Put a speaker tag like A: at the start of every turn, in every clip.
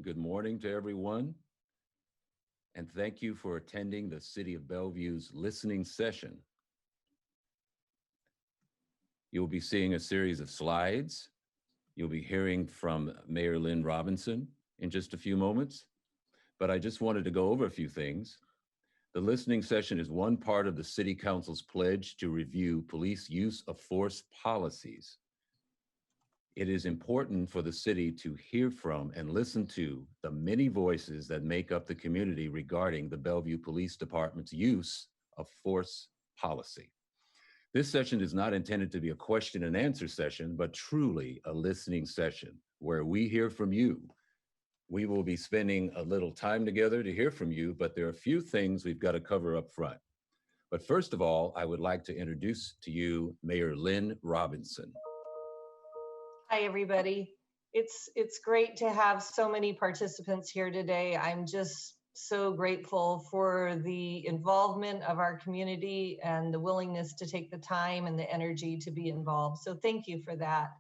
A: Good morning to everyone. And thank you for attending the City of Bellevue's listening session. You'll be seeing a series of slides. You'll be hearing from Mayor Lynn Robinson in just a few moments. But I just wanted to go over a few things. The listening session is one part of the City Council's pledge to review police use of force policies. It is important for the city to hear from and listen to the many voices that make up the community regarding the Bellevue Police Department's use of force policy. This session is not intended to be a question and answer session, but truly a listening session where we hear from you. We will be spending a little time together to hear from you, but there are a few things we've got to cover up front. But first of all, I would like to introduce to you Mayor Lynn Robinson.
B: Hi, everybody. It's great to have so many participants here today. I'm just so grateful for the involvement of our community and the willingness to take the time and the energy to be involved. So thank you for that.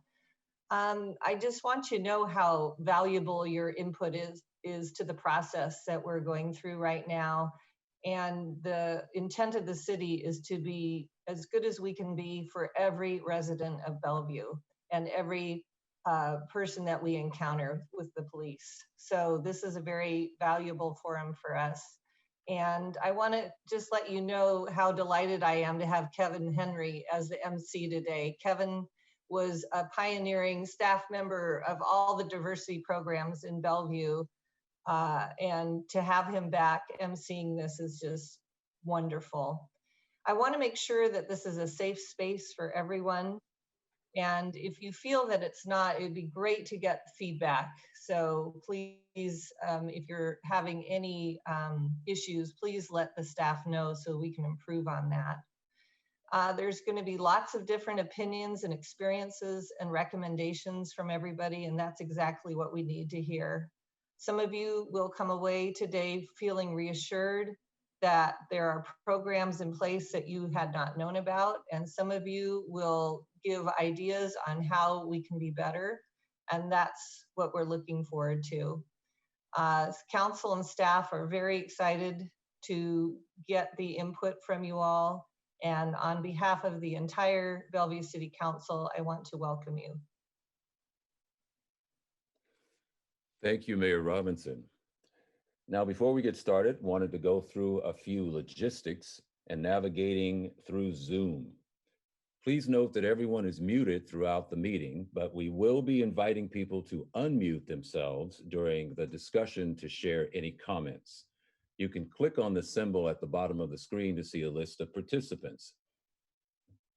B: I just want you to know how valuable your input is to the process that we're going through right now. And the intent of the city is to be as good as we can be for every resident of Bellevue and every person that we encounter with the police. So this is a very valuable forum for us. And I want to just let you know how delighted I am to have Kevin Henry as the MC today. Kevin was a pioneering staff member of all the diversity programs in Bellevue. And to have him back emceeing this is just wonderful. I want to make sure that this is a safe space for everyone. And if you feel that it's not, it'd be great to get feedback. So please, if you're having any issues, please let the staff know so we can improve on that. There's going to be lots of different opinions and experiences and recommendations from everybody, and that's exactly what we need to hear. Some of you will come away today feeling reassured that there are programs in place that you had not known about, and some of you will give ideas on how we can be better, and that's what we're looking forward to. Council and staff are very excited to get the input from you all, and on behalf of the entire Bellevue City Council, I want to welcome you.
A: Thank you, Mayor Robinson. Now, before we get started, wanted to go through a few logistics and navigating through Zoom. Please note that everyone is muted throughout the meeting, but we will be inviting people to unmute themselves during the discussion to share any comments. You can click on the symbol at the bottom of the screen to see a list of participants.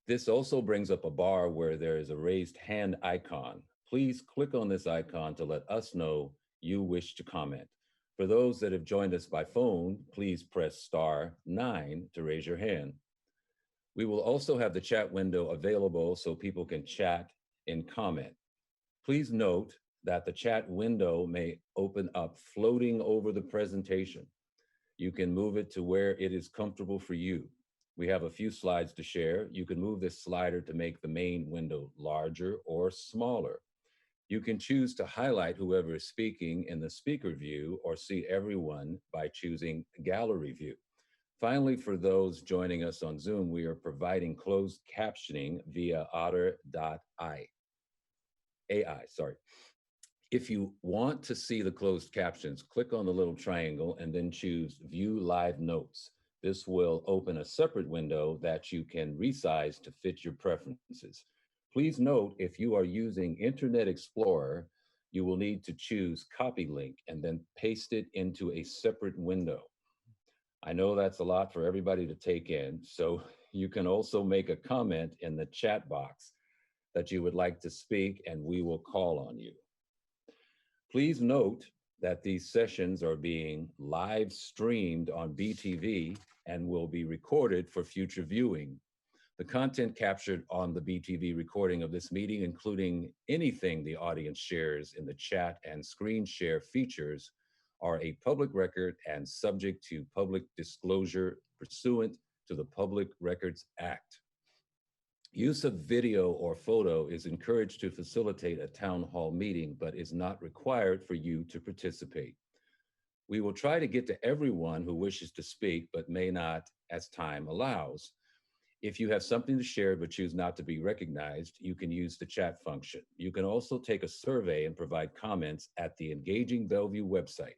A: This also brings up a bar where there is a raised hand icon. Please click on this icon to let us know you wish to comment. For those that have joined us by phone, please press *9 to raise your hand. We will also have the chat window available so people can chat and comment. Please note that the chat window may open up floating over the presentation. You can move it to where it is comfortable for you. We have a few slides to share. You can move this slider to make the main window larger or smaller. You can choose to highlight whoever is speaking in the speaker view or see everyone by choosing gallery view. Finally, for those joining us on Zoom, we are providing closed captioning via otter.ai. If you want to see the closed captions, click on the little triangle and then choose View Live Notes. This will open a separate window that you can resize to fit your preferences. Please note, if you are using Internet Explorer, you will need to choose Copy Link and then paste it into a separate window. I know that's a lot for everybody to take in, so you can also make a comment in the chat box that you would like to speak, and we will call on you. Please note that these sessions are being live streamed on BTV and will be recorded for future viewing. The content captured on the BTV recording of this meeting, including anything the audience shares in the chat and screen share features, are a public record and subject to public disclosure pursuant to the Public Records Act. Use of video or photo is encouraged to facilitate a town hall meeting, but is not required for you to participate. We will try to get to everyone who wishes to speak, but may not as time allows. If you have something to share but choose not to be recognized, you can use the chat function. You can also take a survey and provide comments at the Engaging Bellevue website.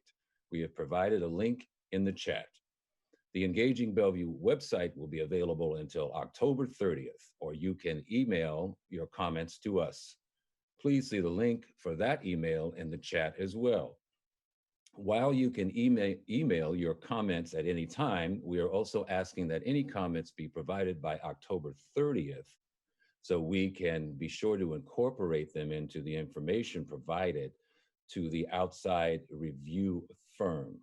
A: We have provided a link in the chat. The Engaging Bellevue website will be available until October 30th, or you can email your comments to us. Please see the link for that email in the chat as well. While you can email your comments at any time, we are also asking that any comments be provided by October 30th so we can be sure to incorporate them into the information provided to the outside review firm.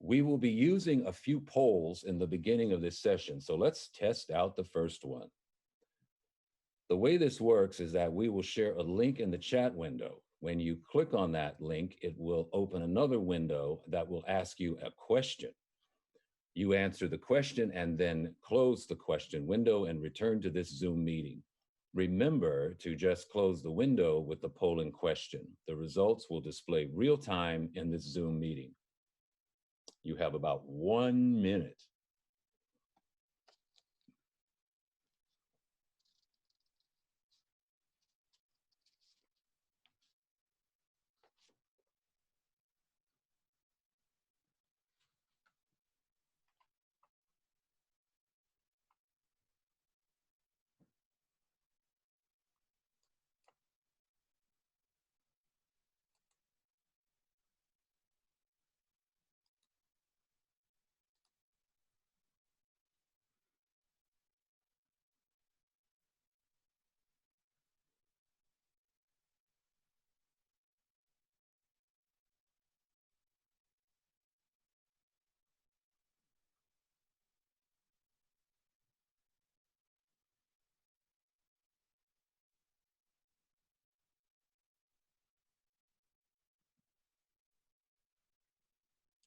A: We will be using a few polls in the beginning of this session, so let's test out the first one. The way this works is that we will share a link in the chat window. When you click on that link, it will open another window that will ask you a question. You answer the question and then close the question window and return to this Zoom meeting. Remember to just close the window with the polling question. The results will display real time in this Zoom meeting. You have about 1 minute.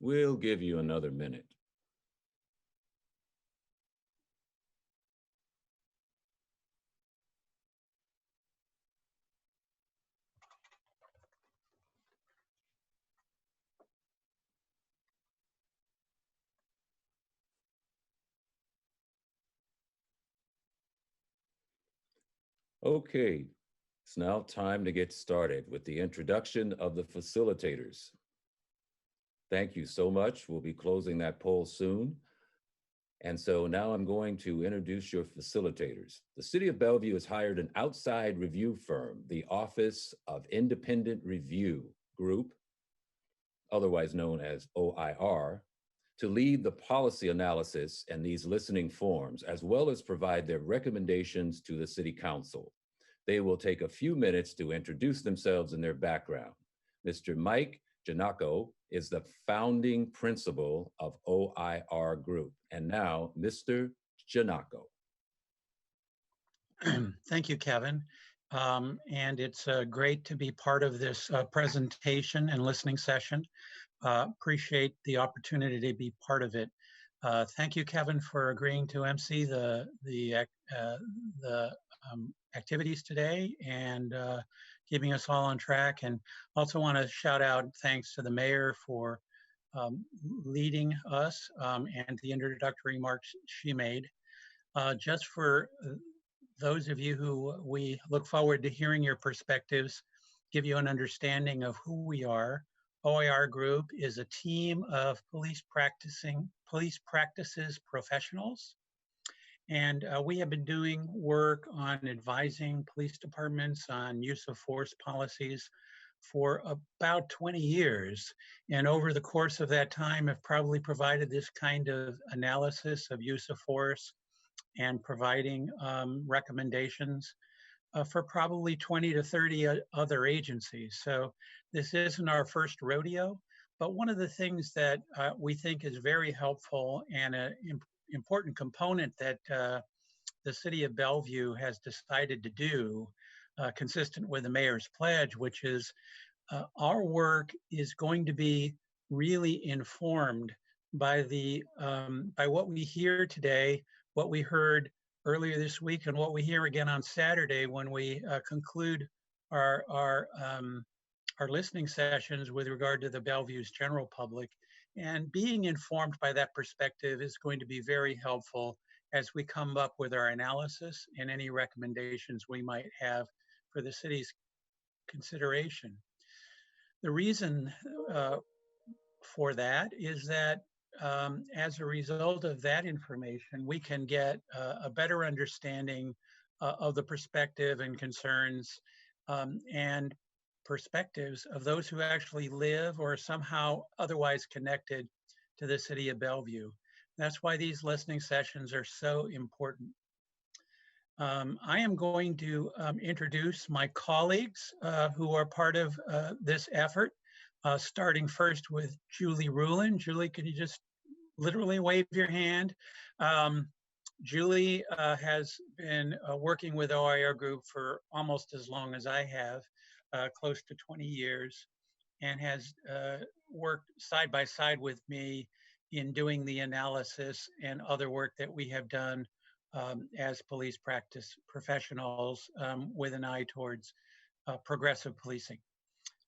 A: We'll give you another minute. Okay, it's now time to get started with the introduction of the facilitators. Thank you so much. We'll be closing that poll soon. And so now I'm going to introduce your facilitators. The City of Bellevue has hired an outside review firm, the Office of Independent Review Group, otherwise known as OIR, to lead the policy analysis and these listening forms, as well as provide their recommendations to the City Council. They will take a few minutes to introduce themselves and their background. Mr. Mike Giannacco is the founding principal of OIR Group. And now, Mr. Giannacco.
C: Thank you, Kevin. And it's great to be part of this presentation and listening session. Appreciate the opportunity to be part of it. Thank you, Kevin, for agreeing to MC the activities today and keeping us all on track. And also want to shout out thanks to the mayor for leading us and the introductory remarks she made. Just for those of you who we look forward to hearing your perspectives, give you an understanding of who we are. OIR Group is a team of police practices professionals. And we have been doing work on advising police departments on use of force policies for about 20 years. And over the course of that time, have probably provided this kind of analysis of use of force and providing recommendations for probably 20 to 30 other agencies. So this isn't our first rodeo, but one of the things that we think is very helpful and an important component that the City of Bellevue has decided to do, consistent with the mayor's pledge, which is our work is going to be really informed by the by what we hear today, what we heard earlier this week and what we hear again on Saturday when we conclude our, our, um, our listening sessions with regard to the Bellevue's general public. And being informed by that perspective is going to be very helpful as we come up with our analysis and any recommendations we might have for the city's consideration. The reason for that is that as a result of that information, we can get a better understanding of the perspective and concerns and perspectives of those who actually live or somehow otherwise connected to the city of Bellevue. That's why these listening sessions are so important. I am going to introduce my colleagues who are part of this effort, starting first with Julie Roulin. Julie, can you just literally wave your hand? Julie has been working with OIR Group for almost as long as I have, close to 20 years, and has worked side by side with me in doing the analysis and other work that we have done as police practice professionals with an eye towards progressive policing.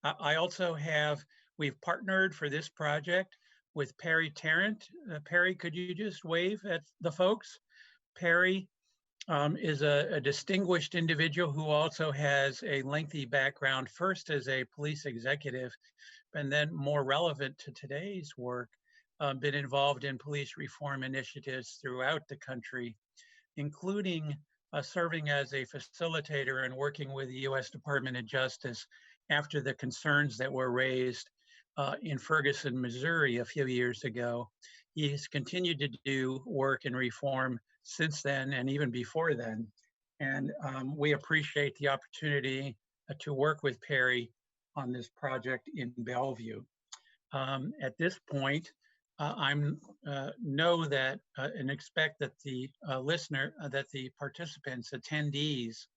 C: I also have, we've partnered for this project with Perry Tarrant. Perry, could you just wave at the folks? Perry is a distinguished individual who also has a lengthy background, first as a police executive, and then more relevant to today's work, been involved in police reform initiatives throughout the country, including serving as a facilitator and working with the U.S. Department of Justice after the concerns that were raised in Ferguson, Missouri a few years ago. He has continued to do work and reform since then and even before then. And we appreciate the opportunity to work with Perry on this project in Bellevue. At this point, I know that and expect that the that the participants, attendees,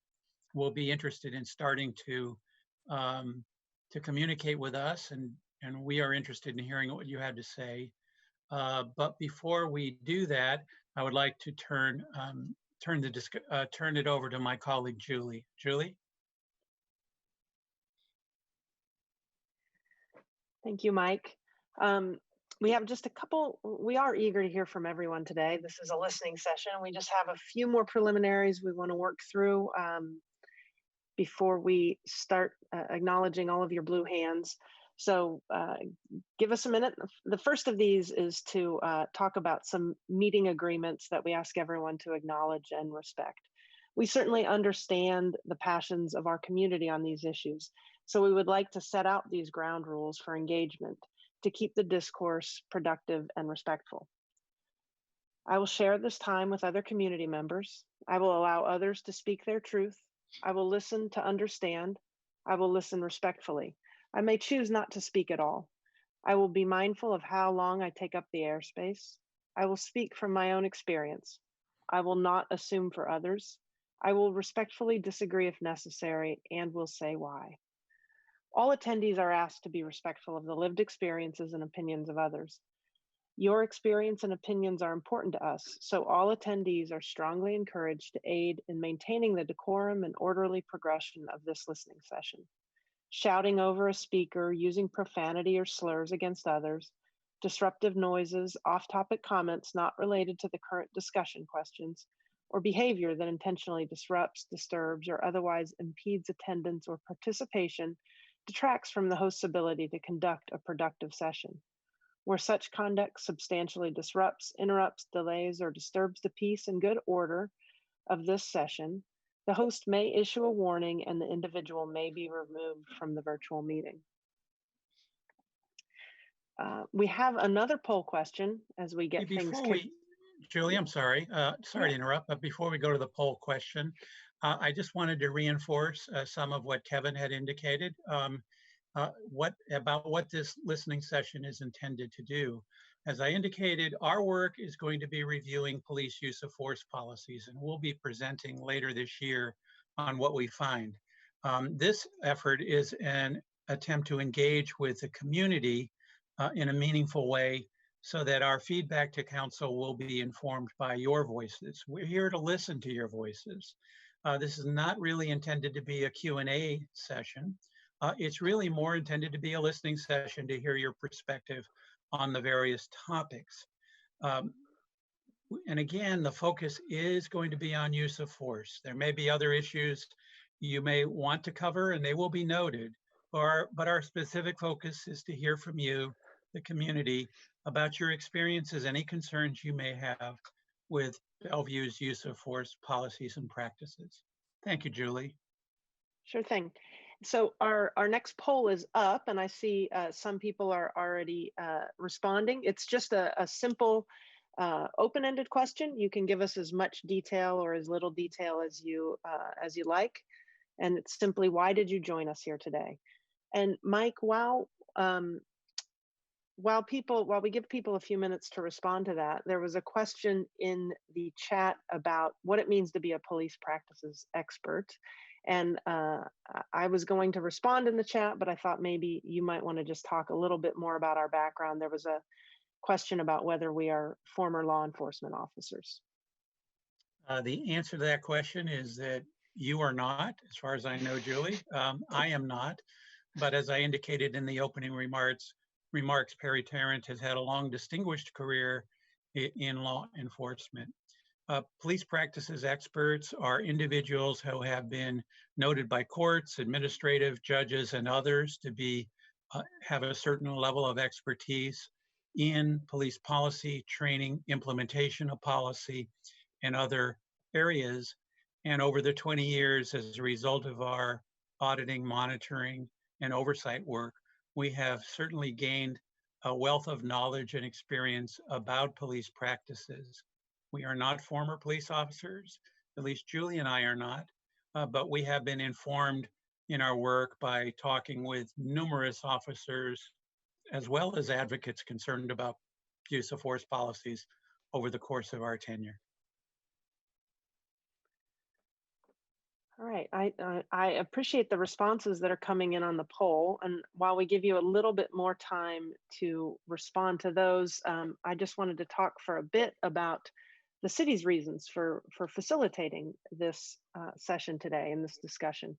C: will be interested in starting to communicate with us, and we are interested in hearing what you have to say. But before we do that, I would like to turn it over to my colleague Julie. Julie.
D: Thank you, Mike. We have just a couple, we are eager to hear from everyone today. This is a listening session. We just have a few more preliminaries we want to work through before we start acknowledging all of your blue hands. So give us a minute. The first of these is to talk about some meeting agreements that we ask everyone to acknowledge and respect. We certainly understand the passions of our community on these issues, so we would like to set out these ground rules for engagement to keep the discourse productive and respectful. I will share this time with other community members. I will allow others to speak their truth. I will listen to understand. I will listen respectfully. I may choose not to speak at all. I will be mindful of how long I take up the airspace. I will speak from my own experience. I will not assume for others. I will respectfully disagree if necessary and will say why. All attendees are asked to be respectful of the lived experiences and opinions of others. Your experience and opinions are important to us, so all attendees are strongly encouraged to aid in maintaining the decorum and orderly progression of this listening session. Shouting over a speaker, using profanity or slurs against others, disruptive noises, off-topic comments not related to the current discussion questions, or behavior that intentionally disrupts, disturbs, or otherwise impedes attendance or participation detracts from the host's ability to conduct a productive session. Where such conduct substantially disrupts, interrupts, delays, or disturbs the peace and good order of this session, the host may issue a warning and the individual may be removed from the virtual meeting. We have another poll question as we get things.
C: Julie, I'm sorry. Sorry to interrupt, but before we go to the poll question, I just wanted to reinforce some of what Kevin had indicated. About what this listening session is intended to do. As I indicated, our work is going to be reviewing police use of force policies, and we'll be presenting later this year on what we find. This effort is an attempt to engage with the community in a meaningful way so that our feedback to council will be informed by your voices. We're here to listen to your voices. This is not really intended to be a Q&A session. It's really more intended to be a listening session to hear your perspective on the various topics. And again, the focus is going to be on use of force. There may be other issues you may want to cover, and they will be noted, but our specific focus is to hear from you, the community, about your experiences, any concerns you may have with Bellevue's use of force policies and practices. Thank you, Julie.
D: Sure thing. So our next poll is up, and I see some people are already responding. It's just a simple open-ended question. You can give us as much detail or as little detail as you like, and it's simply, why did you join us here today? And Mike, while we give people a few minutes to respond to that, there was a question in the chat about what it means to be a police practices expert. And I was going to respond in the chat, but I thought maybe you might want to just talk a little bit more about our background. There was a question about whether we are former law enforcement officers.
C: The answer to that question is that you are not, as far as I know, Julie. I am not, but as I indicated in the opening remarks, Perry Tarrant has had a long distinguished career in law enforcement. Police practices experts are individuals who have been noted by courts, administrative judges, and others to be have a certain level of expertise in police policy, training, implementation of policy, and other areas. And over the 20 years, as a result of our auditing, monitoring, and oversight work, we have certainly gained a wealth of knowledge and experience about police practices. We are not former police officers, at least Julie and I are not, but we have been informed in our work by talking with numerous officers, as well as advocates concerned about use of force policies over the course of our tenure.
D: All right, I appreciate the responses that are coming in on the poll. And while we give you a little bit more time to respond to those, I just wanted to talk for a bit about the city's reasons for facilitating this session today and this discussion.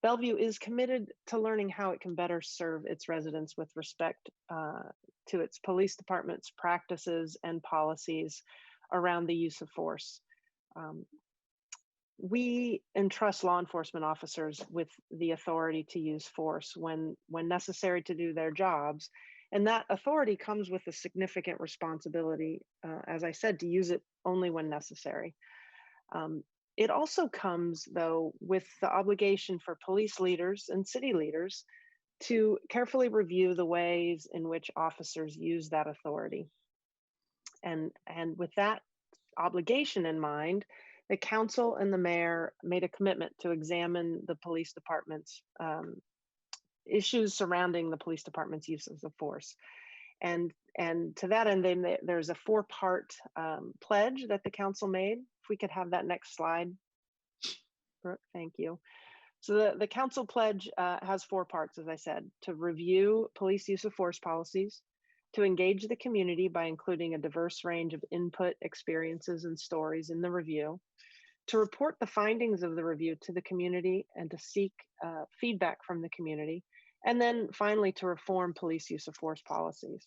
D: Bellevue is committed to learning how it can better serve its residents with respect to its police department's practices and policies around the use of force. We entrust law enforcement officers with the authority to use force when necessary to do their jobs. And that authority comes with a significant responsibility, as I said, to use it only when necessary. It also comes, though, with the obligation for police leaders and city leaders to carefully review the ways in which officers use that authority. And with that obligation in mind, the council and the mayor made a commitment to examine the police department's issues surrounding the police department's uses of force. And to that end, there's a 4-part pledge that the council made. If we could have that next slide, Brooke, thank you. So the council pledge has 4 parts, as I said: to review police use of force policies, to engage the community by including a diverse range of input, experiences, and stories in the review, to report the findings of the review to the community and to seek feedback from the community, and then finally to reform police use of force policies.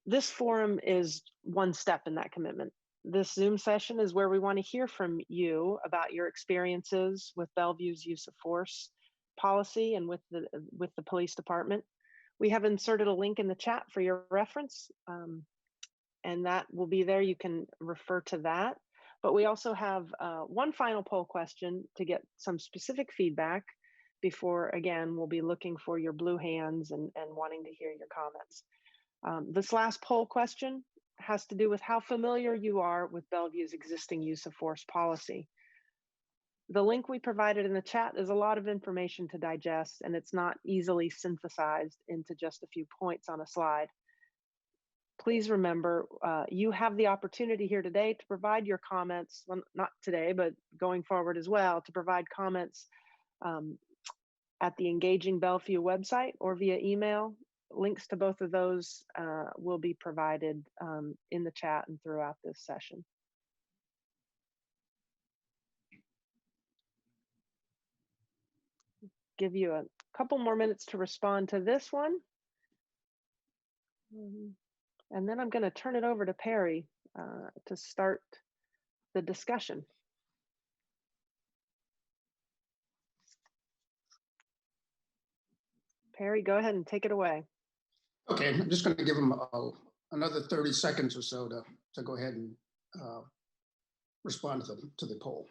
D: This forum is one step in that commitment. This Zoom session is where we want to hear from you about your experiences with Bellevue's use of force policy and with the police department. We have inserted a link in the chat for your reference, and that will be there. You can refer to that. But we also have one final poll question to get some specific feedback before, again, we'll be looking for your blue hands and wanting to hear your comments. This last poll question has to do with how familiar you are with Bellevue's existing use of force policy. The link we provided in the chat is a lot of information to digest, and it's not easily synthesized into just a few points on a slide. Please remember, you have the opportunity here today to provide your comments, well, not today, but going forward as well, to provide comments at the Engaging Bellevue website or via email. links to both of those will be provided in the chat and throughout this session. Give you a couple more minutes to respond to this one. And then I'm going to turn it over to Perry to start the discussion. Perry, go ahead and take it away.
E: Okay, I'm just going to give them another 30 seconds or so to go ahead and respond to the poll.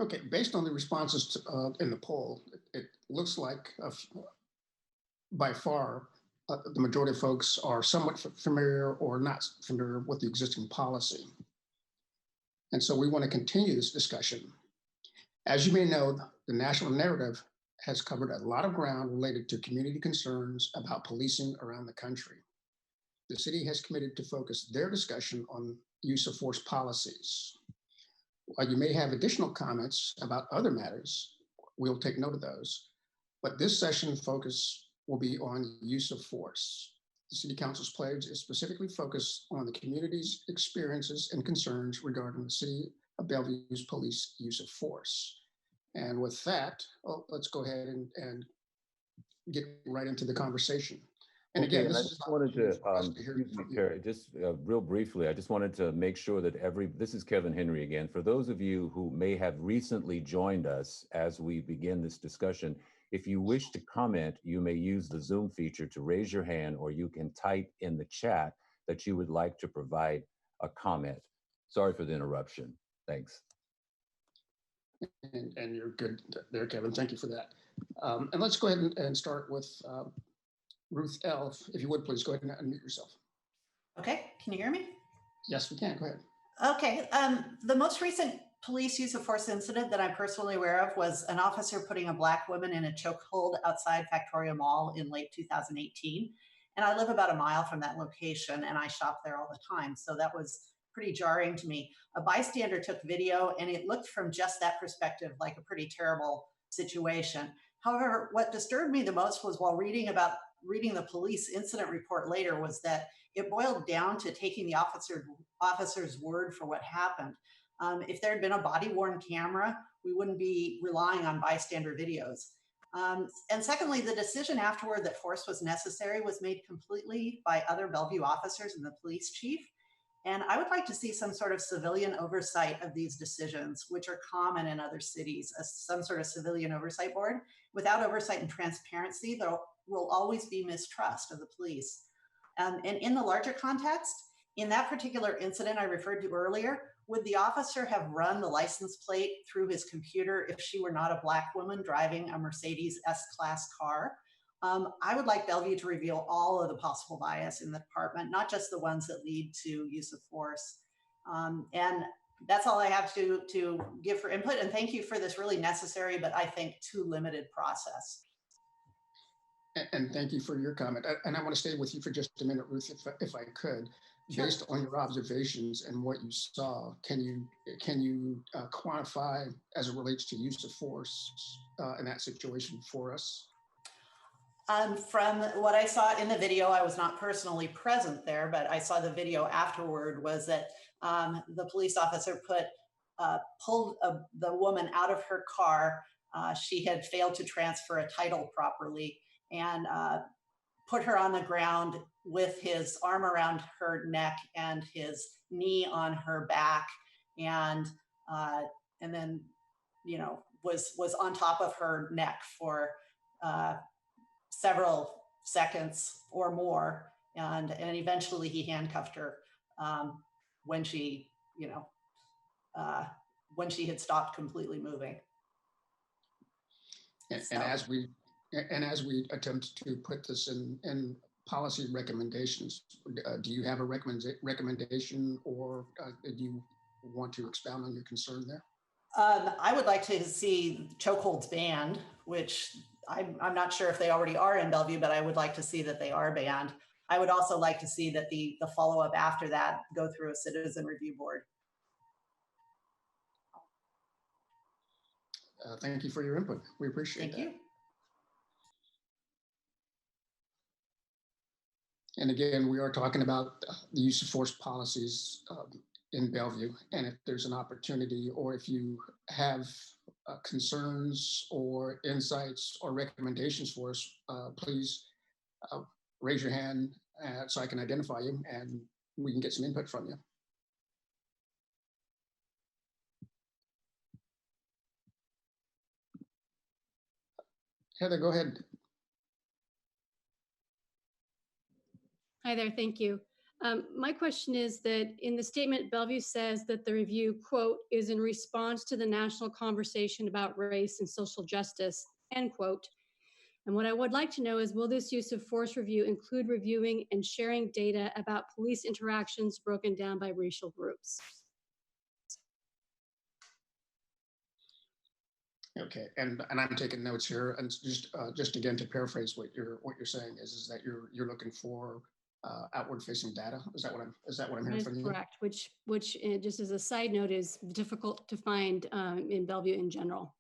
E: Okay, based on the responses in the poll, it looks like by far the majority of folks are somewhat familiar or not familiar with the existing policy. And so we want to continue this discussion. As you may know, the national narrative has covered a lot of ground related to community concerns about policing around the country. The city has committed to focus their discussion on use of force policies. While you may have additional comments about other matters, we'll take note of those. But this session focus will be on use of force. The City Council's pledge is specifically focused on the community's experiences and concerns regarding the City of Bellevue's police use of force. And with that, let's go ahead and get right into the conversation. And
A: okay,
E: again,
A: I just wanted to, excuse me, Perry, just real briefly, I just wanted to make sure that this is Kevin Henry again. For those of you who may have recently joined us as we begin this discussion, if you wish to comment, you may use the Zoom feature to raise your hand, or you can type in the chat that you would like to provide a comment. Sorry for the interruption. Thanks.
E: And you're good there, Kevin. Thank you for that. And let's go ahead and start with Ruth L. If you would, please go ahead and unmute yourself.
F: Okay, can you hear me?
E: Yes, we can. Go ahead.
F: Okay, the most recent police use of force incident that I'm personally aware of was an officer putting a Black woman in a chokehold outside Factoria Mall in late 2018. And I live about a mile from that location and I shop there all the time. So that was pretty jarring to me. A bystander took video and it looked from just that perspective like a pretty terrible situation. However, what disturbed me the most was while reading the police incident report later was that it boiled down to taking the officer's word for what happened. If there had been a body-worn camera, we wouldn't be relying on bystander videos. And secondly, the decision afterward that force was necessary was made completely by other Bellevue officers and the police chief. And I would like to see some sort of civilian oversight of these decisions, which are common in other cities, some sort of civilian oversight board. Without oversight and transparency, there will always be mistrust of the police. And in the larger context, in that particular incident I referred to earlier, would the officer have run the license plate through his computer if she were not a Black woman driving a Mercedes S-Class car? I would like Bellevue to reveal all of the possible bias in the department, not just the ones that lead to use of force. And that's all I have to give for input. And thank you for this really necessary, but I think too limited process.
E: And thank you for your comment. And I want to stay with you for just a minute, Ruth, if I could. Sure. Based on your observations and what you saw, can you quantify as it relates to use of force in that situation for us?
F: From what I saw in the video, I was not personally present there, but I saw the video afterward, was that the police officer pulled the woman out of her car. She had failed to transfer a title properly and put her on the ground with his arm around her neck and his knee on her back, and then, you know, was on top of her neck for several seconds or more, and eventually he handcuffed her when she, you know, when she had stopped completely moving.
E: And as we attempt to put this in policy recommendations, do you have a recommendation, or do you want to expound on your concern there?
F: I would like to see chokeholds banned, which I'm not sure if they already are in Bellevue, but I would like to see that they are banned. I would also like to see that the follow-up after that go through a citizen review board.
E: Thank you for your input. We appreciate
F: Thank
E: that.
F: you.
E: And again, we are talking about the use of force policies in Bellevue. And if there's an opportunity, or if you have concerns or insights or recommendations for us, please raise your hand so I can identify you and we can get some input from you. Heather, go ahead.
G: Hi there, thank you. My question is that in the statement, Bellevue says that the review, quote, is in response to the national conversation about race and social justice, end quote. And what I would like to know is, will this use of force review include reviewing and sharing data about police interactions broken down by racial groups?
E: Okay, and I'm taking notes here, and just again to paraphrase what you're saying is that you're looking for outward-facing data. Is that what I'm hearing from you?
G: Correct. Which just as a side note is difficult to find in Bellevue in general.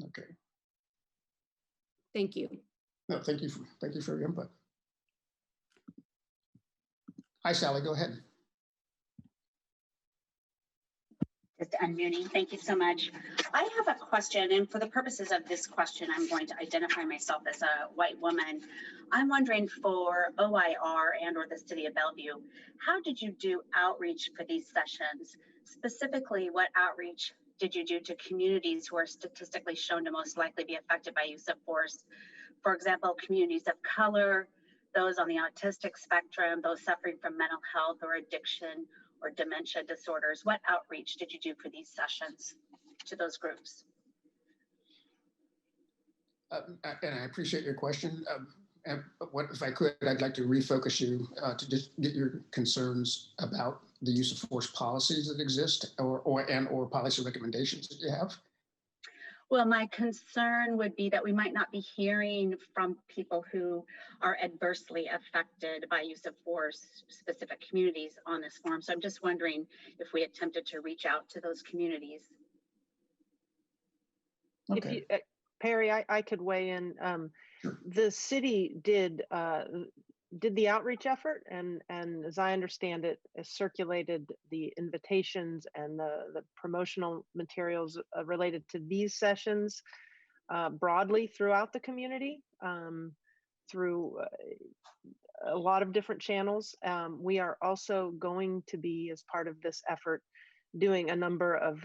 E: Okay.
G: Thank you.
E: No, thank you for your input. Hi, Sally. Go ahead.
H: Just unmuting. Thank you so much. I have a question, and for the purposes of this question, I'm going to identify myself as a white woman. I'm wondering, for OIR and or the City of Bellevue, how did you do outreach for these sessions? Specifically, what outreach did you do to communities who are statistically shown to most likely be affected by use of force? For example, communities of color, those on the autistic spectrum, those suffering from mental health or addiction or dementia disorders. What outreach did you do for these sessions to those groups?
E: And I appreciate your question. And what if I could, I'd like to refocus you to just get your concerns about the use of force policies that exist, or policy recommendations that you have.
H: Well, my concern would be that we might not be hearing from people who are adversely affected by use of force, specific communities on this forum. So I'm just wondering if we attempted to reach out to those communities.
E: Okay.
D: If you, Perry, I could weigh in.
E: Sure.
D: The city did the outreach effort, and as I understand it, circulated the invitations and the promotional materials related to these sessions broadly throughout the community through a lot of different channels. We are also going to be, as part of this effort, doing a number of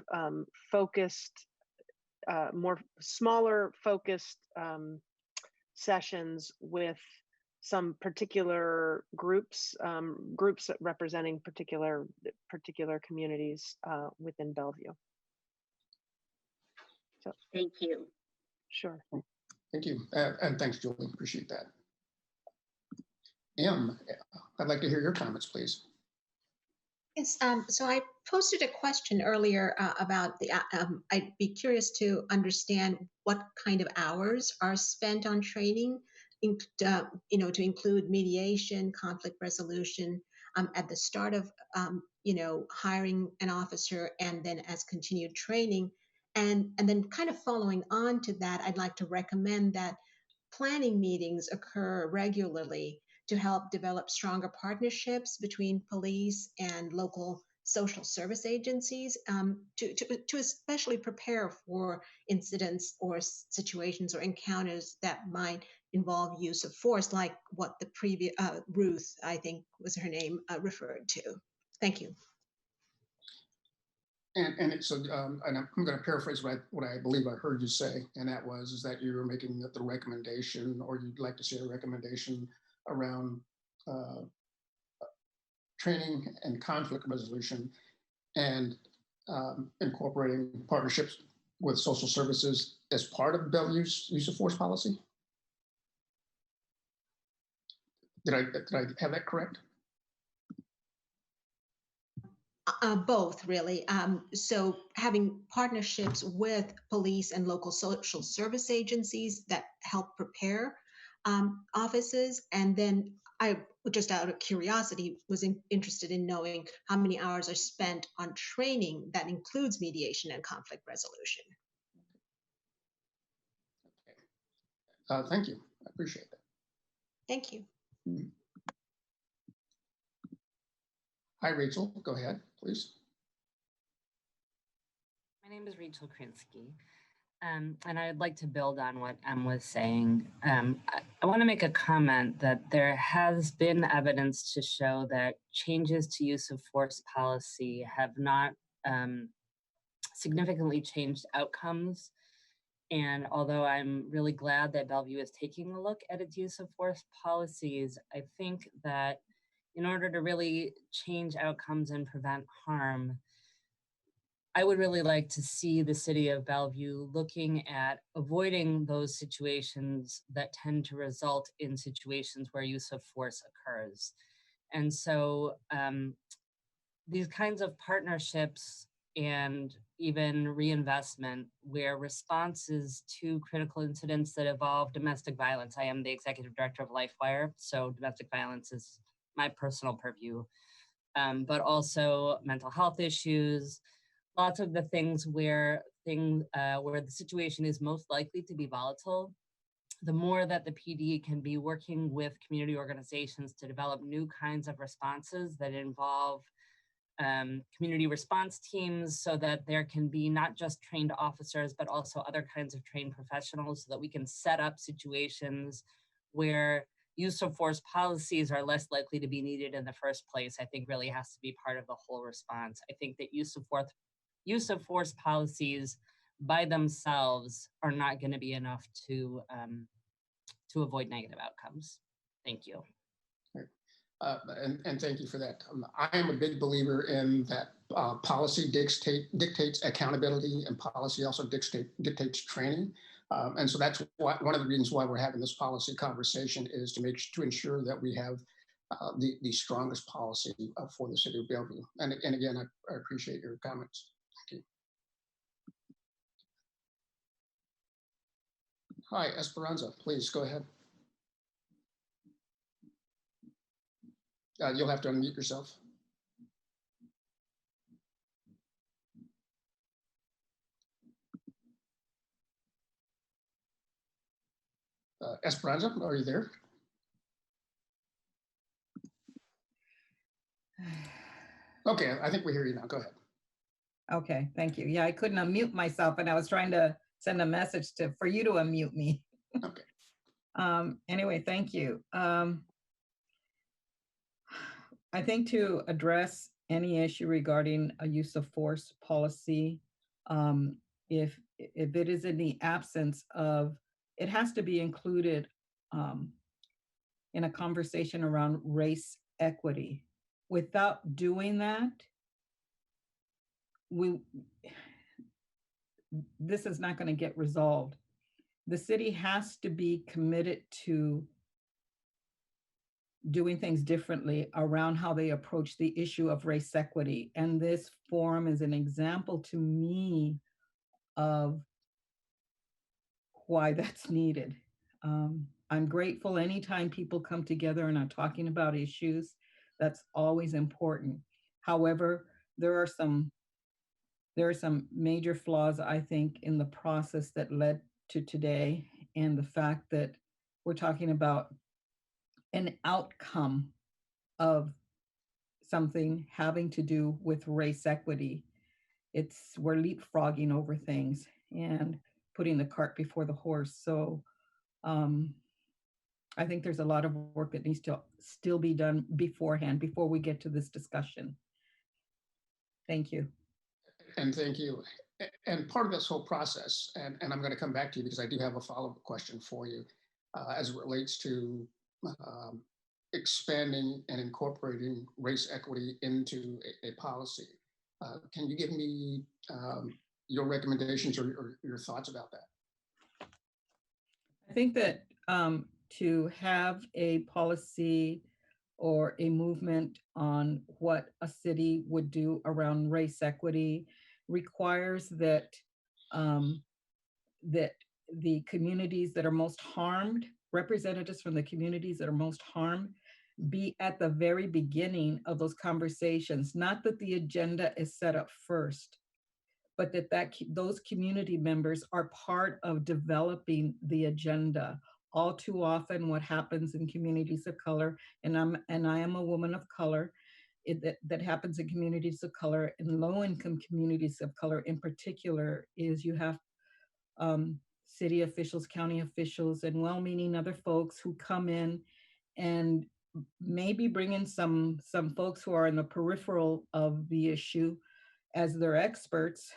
D: focused, more smaller focused sessions with some particular groups representing particular communities within Bellevue. So
H: thank you.
D: Sure.
E: Thank you, and thanks, Julie. Appreciate that. Em, I'd like to hear your comments, please.
I: Yes, so I posted a question earlier about the, I'd be curious to understand what kind of hours are spent on training, to include mediation, conflict resolution at the start of, hiring an officer, and then as continued training. And then kind of following on to that, I'd like to recommend that planning meetings occur regularly to help develop stronger partnerships between police and local social service agencies, to especially prepare for incidents or situations or encounters that might involve use of force, like what the previous Ruth, I think was her name, referred to. Thank you.
E: And it's and I'm going to paraphrase what I believe I heard you say, and that is that you were making the recommendation, or you'd like to see a recommendation around training and conflict resolution, and incorporating partnerships with social services as part of Bellevue's use of force policy. Did I have that correct?
I: Both, really. So having partnerships with police and local social service agencies that help prepare offices. And then I, just out of curiosity, was interested in knowing how many hours are spent on training that includes mediation and conflict resolution.
E: Thank you. I appreciate that.
I: Thank you.
E: Hi, Rachel. Go ahead, please.
J: My name is Rachel Krinsky, and I'd like to build on what Em was saying. I want to make a comment that there has been evidence to show that changes to use of force policy have not significantly changed outcomes. And although I'm really glad that Bellevue is taking a look at its use of force policies, I think that in order to really change outcomes and prevent harm, I would really like to see the city of Bellevue looking at avoiding those situations that tend to result in situations where use of force occurs. And so these kinds of partnerships and even reinvestment where responses to critical incidents that involve domestic violence. I am the executive director of LifeWire, so domestic violence is my personal purview, but also mental health issues, lots of the things where the situation is most likely to be volatile. The more that the PD can be working with community organizations to develop new kinds of responses that involve community response teams, so that there can be not just trained officers, but also other kinds of trained professionals, so that we can set up situations where use of force policies are less likely to be needed in the first place, I think really has to be part of the whole response. I think that use of force policies by themselves are not going to be enough to avoid negative outcomes. Thank you.
E: And thank you for that. I am a big believer in that policy dictates accountability, and policy also dictates training. And so that's one of the reasons why we're having this policy conversation, is to ensure that we have the strongest policy for the city of Bellevue. And again, I appreciate your comments. Thank you. Hi, Esperanza, please go ahead. You'll have to unmute yourself. Esperanza, are you there? Okay, I think we hear you now. Go ahead.
K: Okay, thank you. Yeah, I couldn't unmute myself, and I was trying to send a message for you to unmute me.
E: Okay.
K: Anyway, thank you. I think to address any issue regarding a use of force policy, if it is in the absence of, it has to be included in a conversation around race equity. Without doing that, this is not going to get resolved. The city has to be committed to doing things differently around how they approach the issue of race equity. And this forum is an example to me of why that's needed. I'm grateful anytime people come together and are talking about issues. That's always important. However, there are some major flaws, I think, in the process that led to today, and the fact that we're talking about an outcome of something having to do with race equity. We're leapfrogging over things and putting the cart before the horse. So I think there's a lot of work that needs to still be done beforehand, before we get to this discussion. Thank you.
E: And thank you. And part of this whole process, and I'm going to come back to you because I do have a follow-up question for you as it relates to expanding and incorporating race equity into a policy. Can you give me your recommendations or your thoughts about that?
K: I think that to have a policy or a movement on what a city would do around race equity requires that that the communities that are most harmed, representatives from the communities that are most harmed, be at the very beginning of those conversations. Not that the agenda is set up first, but that those community members are part of developing the agenda all too often what happens in communities of color, and I am a woman of color, that happens in communities of color, in low-income communities of color in particular, is you have city officials, county officials, and well-meaning other folks who come in and maybe bring in some folks who are in the peripheral of the issue as their experts,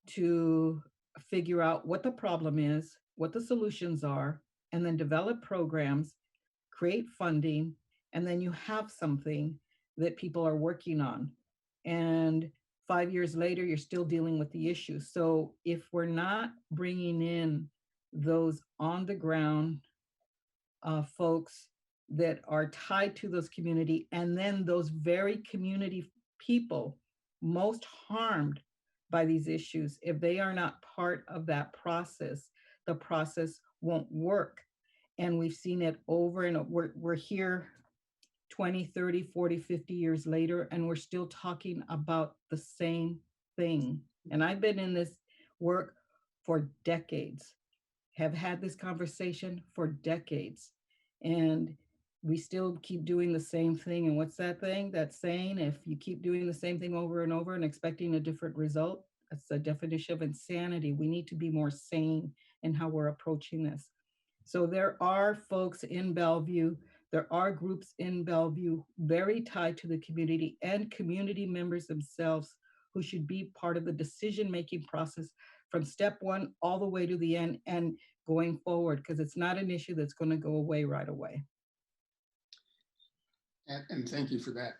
K: to figure out what the problem is, what the solutions are, and then develop programs, create funding, and then you have something that people are working on. And 5 years later, you're still dealing with the issue. So if we're not bringing in those on the ground folks that are tied to those community, and then those very community people most harmed by these issues, if they are not part of that process, the process won't work. And we've seen it over and over. We're here 20, 30, 40, 50 years later, and we're still talking about the same thing. And I've been in this work for decades, have had this conversation for decades, and we still keep doing the same thing. And what's that thing? That saying, if you keep doing the same thing over and over and expecting a different result, that's the definition of insanity. We need to be more sane in how we're approaching this. So there are folks in Bellevue, there are groups in Bellevue very tied to the community and community members themselves who should be part of the decision-making process from step one all the way to the end and going forward, because it's not an issue that's going to go away right away.
E: And thank you for that.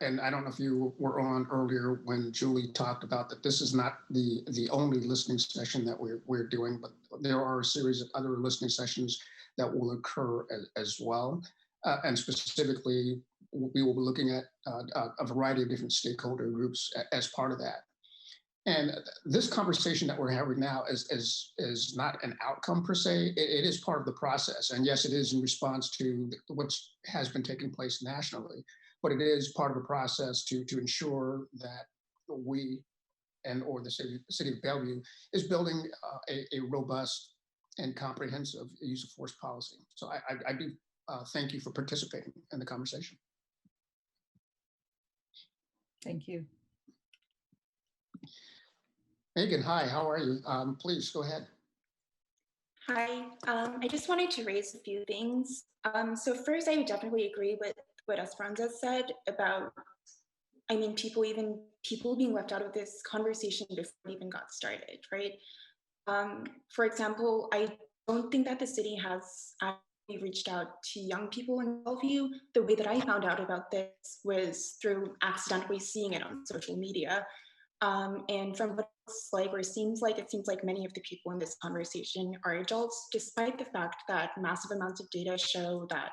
E: And I don't know if you were on earlier when Julie talked about that this is not the only listening session that we're doing, but there are a series of other listening sessions that will occur as well. And specifically, we will be looking at a variety of different stakeholder groups as part of that. And this conversation that we're having now is not an outcome per se. It is part of the process. And yes, it is in response to what has been taking place nationally, but it is part of the process to ensure that we or the city of Bellevue is building a robust and comprehensive use of force policy. So I do thank you for participating in the conversation.
K: Thank you.
E: Megan, hi, how are you? Please go ahead.
L: Hi, I just wanted to raise a few things. So first, I would definitely agree with what Esperanza said about, I mean, people being left out of this conversation before it even got started, right? For example, I don't think that the city has actually reached out to young people in Bellevue. The way that I found out about this was through accidentally seeing it on social media. And from what it seems like many of the people in this conversation are adults, despite the fact that massive amounts of data show that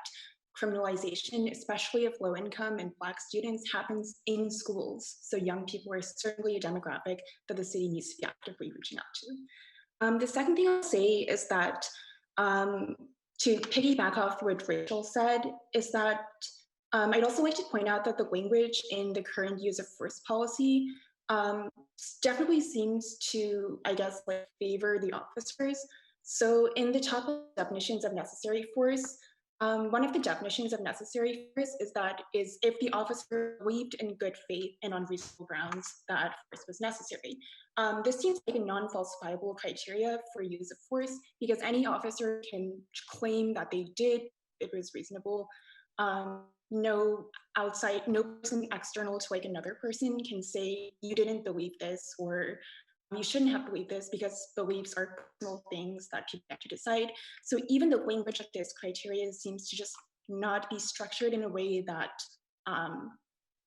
L: criminalization, especially of low income and Black students, happens in schools. So young people are certainly a demographic that the city needs to be actively reaching out to. The second thing I'll say is that to piggyback off what Rachel said, is that I'd also like to point out that the language in the current use of force policy definitely seems to, I guess, favor the officers. So in the top of definitions of necessary force, one of the definitions of necessary force is if the officer believed in good faith and on reasonable grounds that force was necessary. This seems like a non-falsifiable criteria for use of force because any officer can claim that it was reasonable. No person external to another person can say you didn't believe this or you shouldn't have believed this, because beliefs are personal things that people have to decide. So even the language of this criteria seems to just not be structured in a way that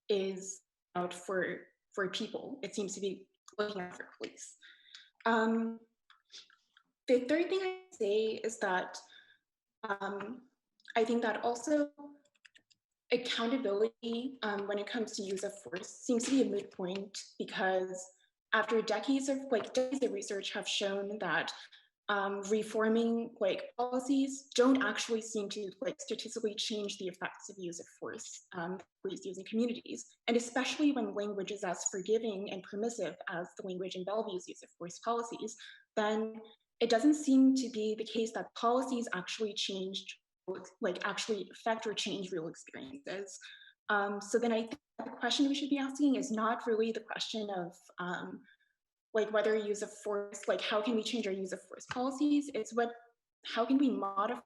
L: is out for people. It seems to be looking out for police. The third thing I'd say is that I think that also accountability when it comes to use of force seems to be a moot point, because after decades of research have shown that reforming policies don't actually seem to statistically change the effects of use of force police use in communities, and especially when language is as forgiving and permissive as the language in Bellevue's use of force policies, then it doesn't seem to be the case that policies actually changed, like actually affect or change real experiences. So then I think the question we should be asking is not really the question of like whether use of force, like how can we change our use of force policies? It's how can we modify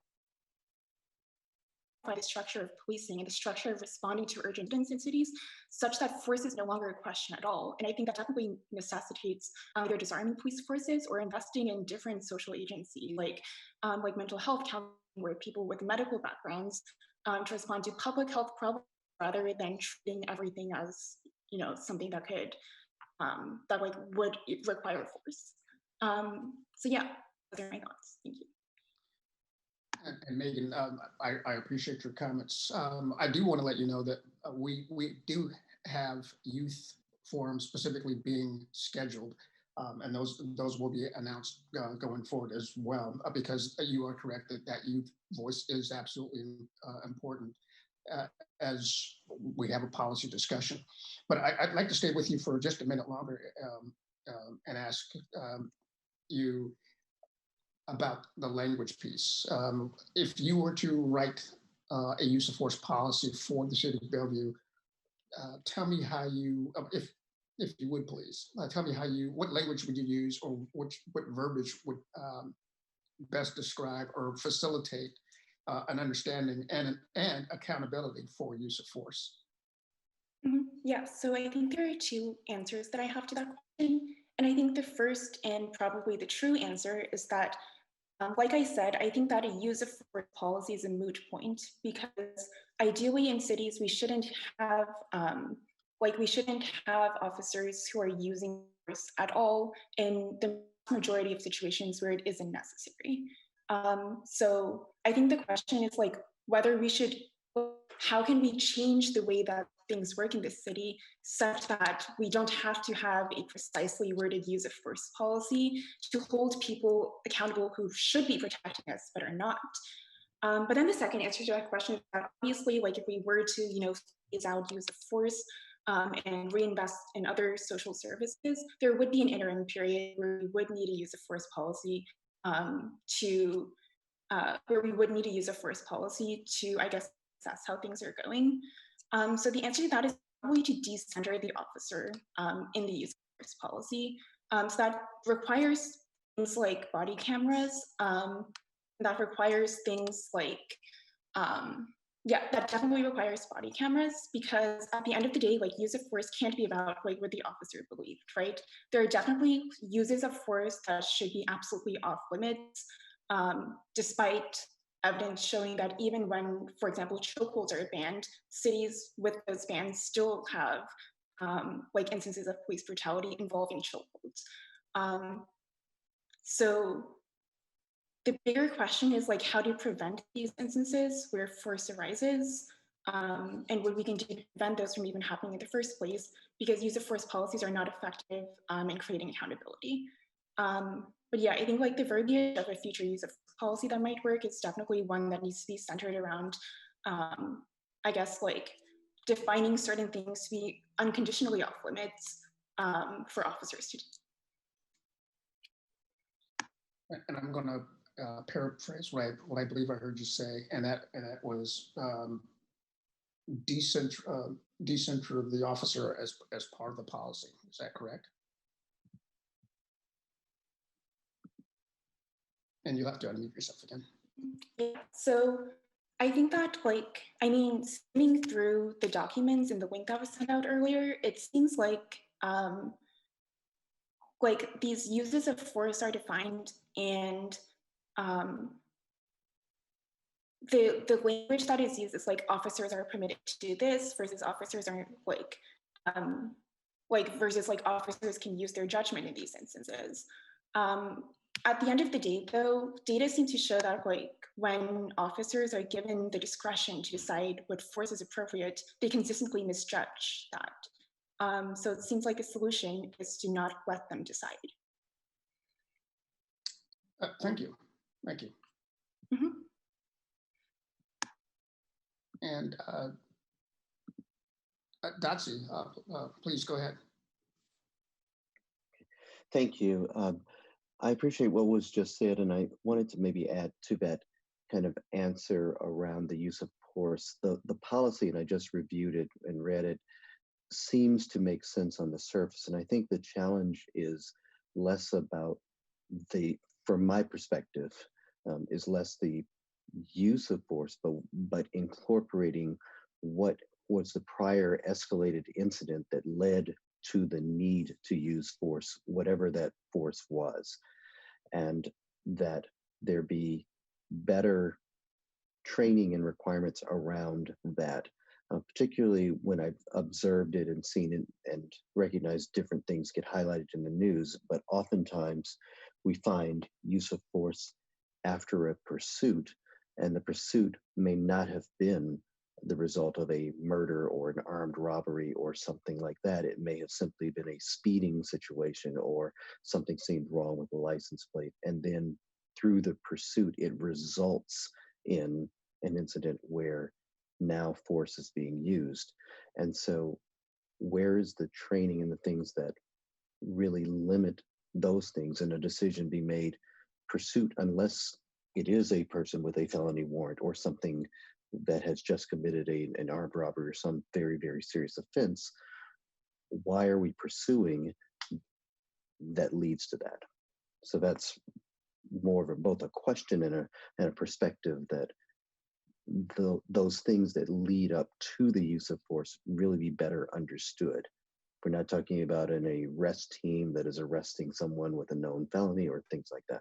L: the structure of policing and the structure of responding to urgent incidents in cities such that force is no longer a question at all. And I think that definitely necessitates either disarming police forces or investing in different social agency, like mental health counseling, where people with medical backgrounds to respond to public health problems rather than treating everything as, you know, something that could, that like would require force. So yeah, those are my thoughts. Thank you.
E: And Megan, I appreciate your comments. I do want to let you know that we do have youth forums specifically being scheduled, and those will be announced going forward as well, because you are correct that youth voice is absolutely important as we have a policy discussion. But I'd like to stay with you for just a minute longer and ask you about the language piece. If you were to write a use of force policy for the city of Bellevue, tell me how you, if you would please, tell me what language would you use, or what verbiage would best describe or facilitate an understanding and accountability for use of force?
L: Yeah, so I think there are two answers that I have to that question. And I think the first and probably the true answer is that like I said, I think that a use of force policy is a moot point, because ideally in cities, we shouldn't have officers who are using force at all in the majority of situations where it isn't necessary. So I think the question is like whether we should, how can we change the way that things work in this city such that we don't have to have a precisely worded use of force policy to hold people accountable who should be protecting us but are not. But then the second answer to that question is that obviously, like if we were to, you know, phase out use of force and reinvest in other social services, there would be an interim period where we would need a use of force policy to, I guess, assess how things are going. So the answer to that is probably to decenter the officer in the use of force policy. So that requires things like body cameras. That requires things like, that definitely requires body cameras, because at the end of the day, like use of force can't be about like what the officer believed, right? There are definitely uses of force that should be absolutely off limits, despite evidence showing that even when, for example, chokeholds are banned, cities with those bans still have like instances of police brutality involving chokeholds. So the bigger question is like how to prevent these instances where force arises, and what we can do to prevent those from even happening in the first place, because use of force policies are not effective in creating accountability. But yeah, I think like the verbiage of a future use of policy that might work is definitely one that needs to be centered around, I guess, like defining certain things to be unconditionally off limits for officers to do.
E: And I'm going to paraphrase what I believe I heard you say, and that was decenter the officer as part of the policy. Is that correct? And you'll have to unmute yourself again.
L: Yeah, so I think that like, I mean, skimming through the documents and the link that was sent out earlier, it seems like these uses of force are defined, and the language that is used is like officers are permitted to do this versus officers aren't, versus like officers can use their judgment in these instances. At the end of the day, though, data seem to show that like when officers are given the discretion to decide what force is appropriate, they consistently misjudge that. So it seems like a solution is to not let them decide.
E: Thank you. Thank you.
L: Mm-hmm.
E: And Dotsie, please go ahead.
M: Thank you. I appreciate what was just said, and I wanted to maybe add to that kind of answer around the use of force. The policy, and I just reviewed it and read it, seems to make sense on the surface. And I think the challenge is less about from my perspective, is less the use of force, but incorporating what was the prior escalated incident that led to the need to use force, whatever that force was, and that there be better training and requirements around that, particularly when I've observed it and seen it and recognized different things get highlighted in the news. But oftentimes we find use of force after a pursuit, and the pursuit may not have been the result of a murder or an armed robbery or something like that. It may have simply been a speeding situation or something seemed wrong with the license plate. And then through the pursuit, it results in an incident where now force is being used. And so where is the training and the things that really limit those things, and a decision be made, pursuit, unless it is a person with a felony warrant or something that has just committed an armed robbery or some very, very serious offense, why are we pursuing that leads to that? So that's more of both a question and a perspective, that those things that lead up to the use of force really be better understood. We're not talking about an arrest team that is arresting someone with a known felony or things like that.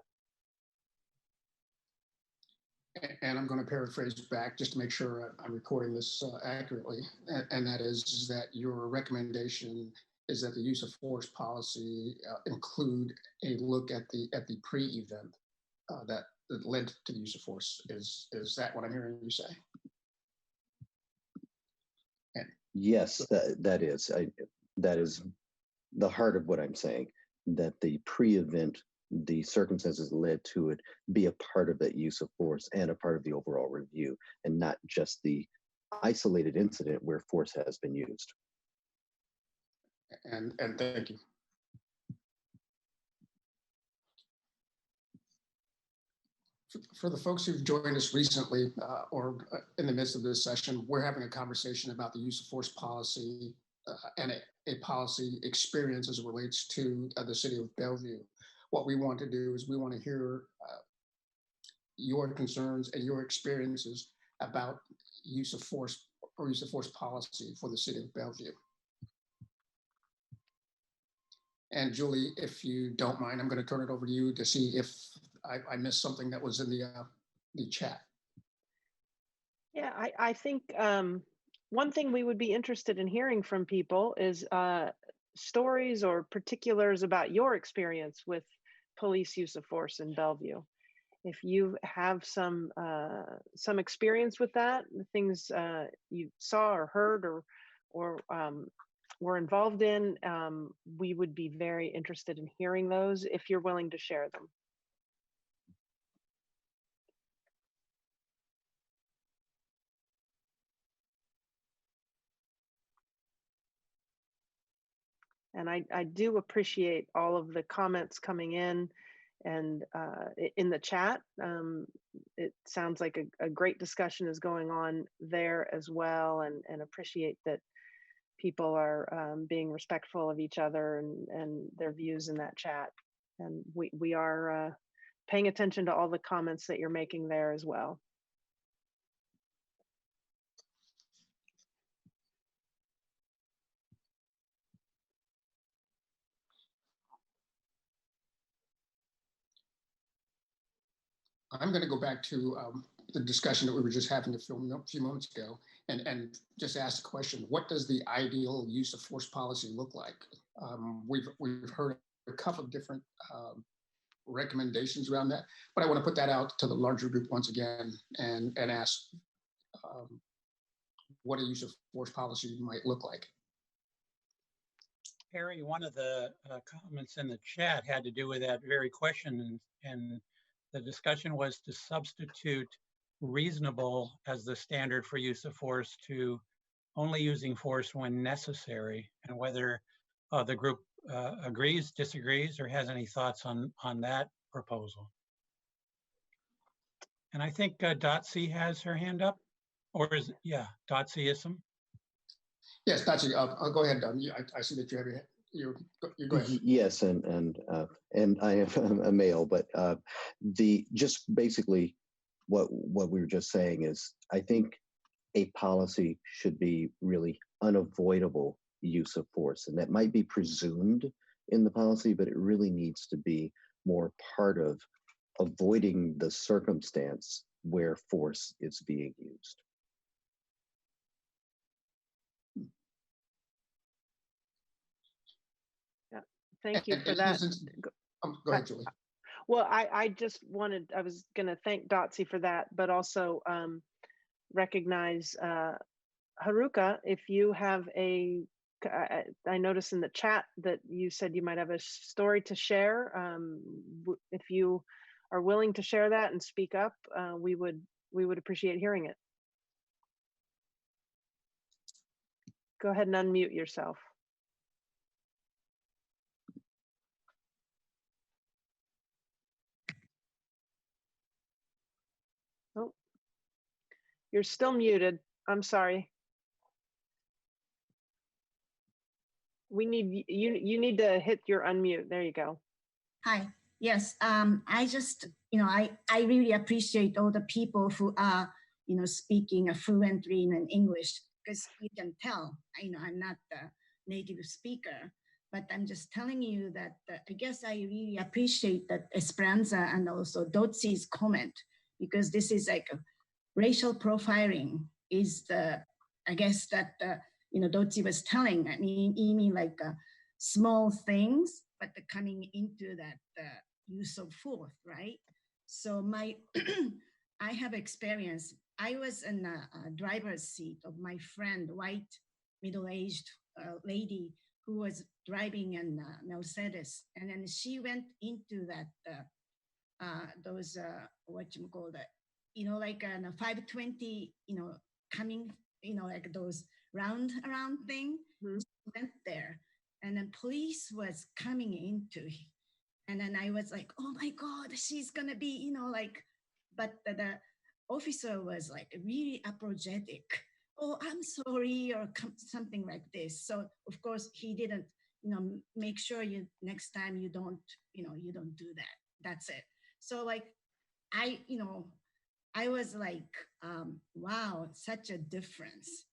E: And I'm going to paraphrase back just to make sure I'm recording this accurately. And that is that your recommendation is that the use of force policy include a look at the pre-event that led to the use of force. Is that what I'm hearing you say? And
M: yes, that is the heart of what I'm saying, that the pre-event, the circumstances that led to it, be a part of that use of force and a part of the overall review, and not just the isolated incident where force has been used.
E: And thank you. For the folks who've joined us recently or in the midst of this session, we're having a conversation about the use of force policy and a policy experience as it relates to the city of Bellevue. What we want to do is we want to hear your concerns and your experiences about use of force or use of force policy for the city of Bellevue. And Julie, if you don't mind, I'm going to turn it over to you to see if I missed something that was in the chat.
D: Yeah, I think one thing we would be interested in hearing from people is stories or particulars about your experience with police use of force in Bellevue. If you have some experience with that, the things you saw or heard or were involved in, we would be very interested in hearing those if you're willing to share them. And I do appreciate all of the comments coming in and in the chat. It sounds like a great discussion is going on there as well, and appreciate that people are being respectful of each other and their views in that chat. And we are paying attention to all the comments that you're making there as well.
E: I'm going to go back to the discussion that we were just having a few moments ago and just ask the question, what does the ideal use of force policy look like? We've heard a couple of different recommendations around that, but I want to put that out to the larger group once again and ask what a use of force policy might look like.
C: Harry, one of the comments in the chat had to do with that very question, and the discussion was to substitute reasonable as the standard for use of force to only using force when necessary, and whether the group agrees, disagrees, or has any thoughts on that proposal. And I think Dotsie has her hand up, or is yeah, Dotsie Ism.
E: Yes, Dotsie, I'll go ahead. I see that you have your you go ahead.
M: Yes, and I am a male, but just basically what we were just saying is, I think a policy should be really unavoidable use of force, and that might be presumed in the policy, but it really needs to be more part of avoiding the circumstance where force is being used.
D: Yeah, thank you for that.
E: Go ahead, Julie.
D: Well, I was going to thank Dotsie for that, but also recognize Haruka, if you have I noticed in the chat that you said you might have a story to share. If you are willing to share that and speak up, we would appreciate hearing it. Go ahead and unmute yourself. Oh, you're still muted. I'm sorry. We need you need to hit your unmute. There you go.
N: Hi. Yes. I just, I really appreciate all the people who are, speaking fluently in English, because you can tell, I'm not the native speaker, but I'm just telling you that I guess I really appreciate that Esperanza and also Dotsie's comment, because this is like racial profiling is I guess that, Dotsie was telling, you mean like small things, but coming into that use of force, right? So I have experience. I was in a driver's seat of my friend, white, middle-aged lady who was driving in Mercedes, and then she went into that those what you call that, like a 520, coming, like those round around thing. Mm-hmm. Went there, and then police was coming into, and then I was like, oh my God, she's gonna be, like, but the officer was like really apologetic. Oh, I'm sorry, or something like this. So of course he didn't, make sure next time you don't do that. That's it. So like, I was like, wow, such a difference.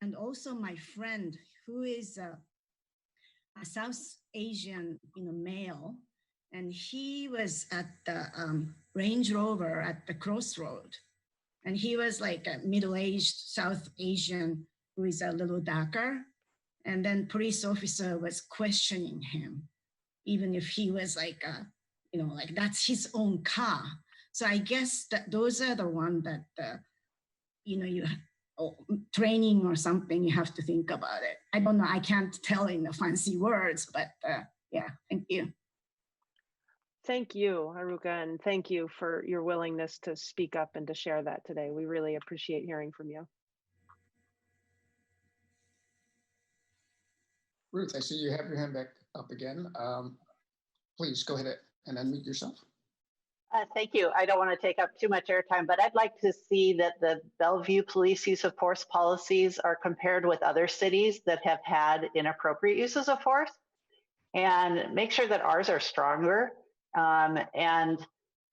N: And also my friend who is a South Asian, male, and he was at the Range Rover at the crossroad, and he was like a middle-aged South Asian who is a little darker, and then police officer was questioning him, even if he was like, like that's his own car. So I guess that those are the ones that, you training or something, you have to think about it. I don't know, I can't tell in the fancy words, but yeah, thank you.
D: Thank you, Haruka, and thank you for your willingness to speak up and to share that today. We really appreciate hearing from you.
E: Ruth, I see you have your hand back up again. Please go ahead and unmute yourself.
F: Thank you. I don't want to take up too much airtime, but I'd like to see that the Bellevue police use of force policies are compared with other cities that have had inappropriate uses of force, and make sure that ours are stronger.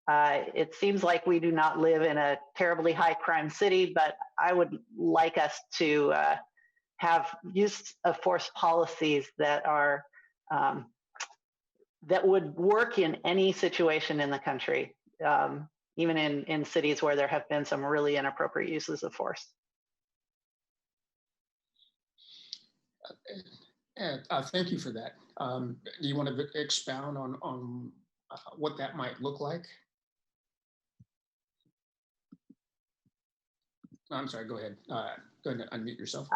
F: It seems like we do not live in a terribly high crime city, but I would like us to have use of force policies that are that would work in any situation in the country, even in cities where there have been some really inappropriate uses of force.
E: Thank you for that. Do you want to expound on what that might look like? I'm sorry, go ahead. Go ahead and unmute yourself.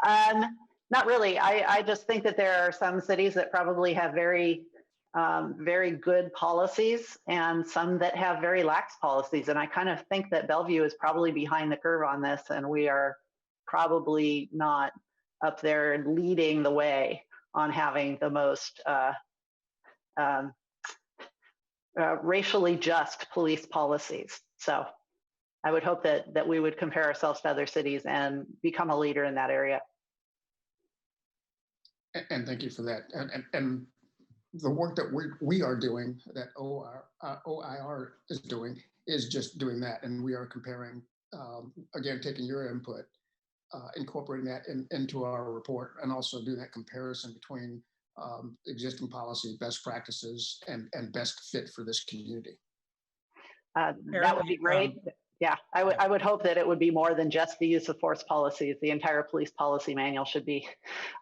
F: Not really. I just think that there are some cities that probably have very good policies and some that have very lax policies. And I kind of think that Bellevue is probably behind the curve on this, and we are probably not up there leading the way on having the most um, racially just police policies. So I would hope that we would compare ourselves to other cities and become a leader in that area.
E: And thank you for that. And the work that we are doing, that OIR is doing, is just doing that. And we are comparing, again, taking your input, incorporating that into our report, and also doing that comparison between existing policy, best practices, and best fit for this community.
F: That would be great. Yeah, I would hope that it would be more than just the use of force policies. The entire police policy manual should be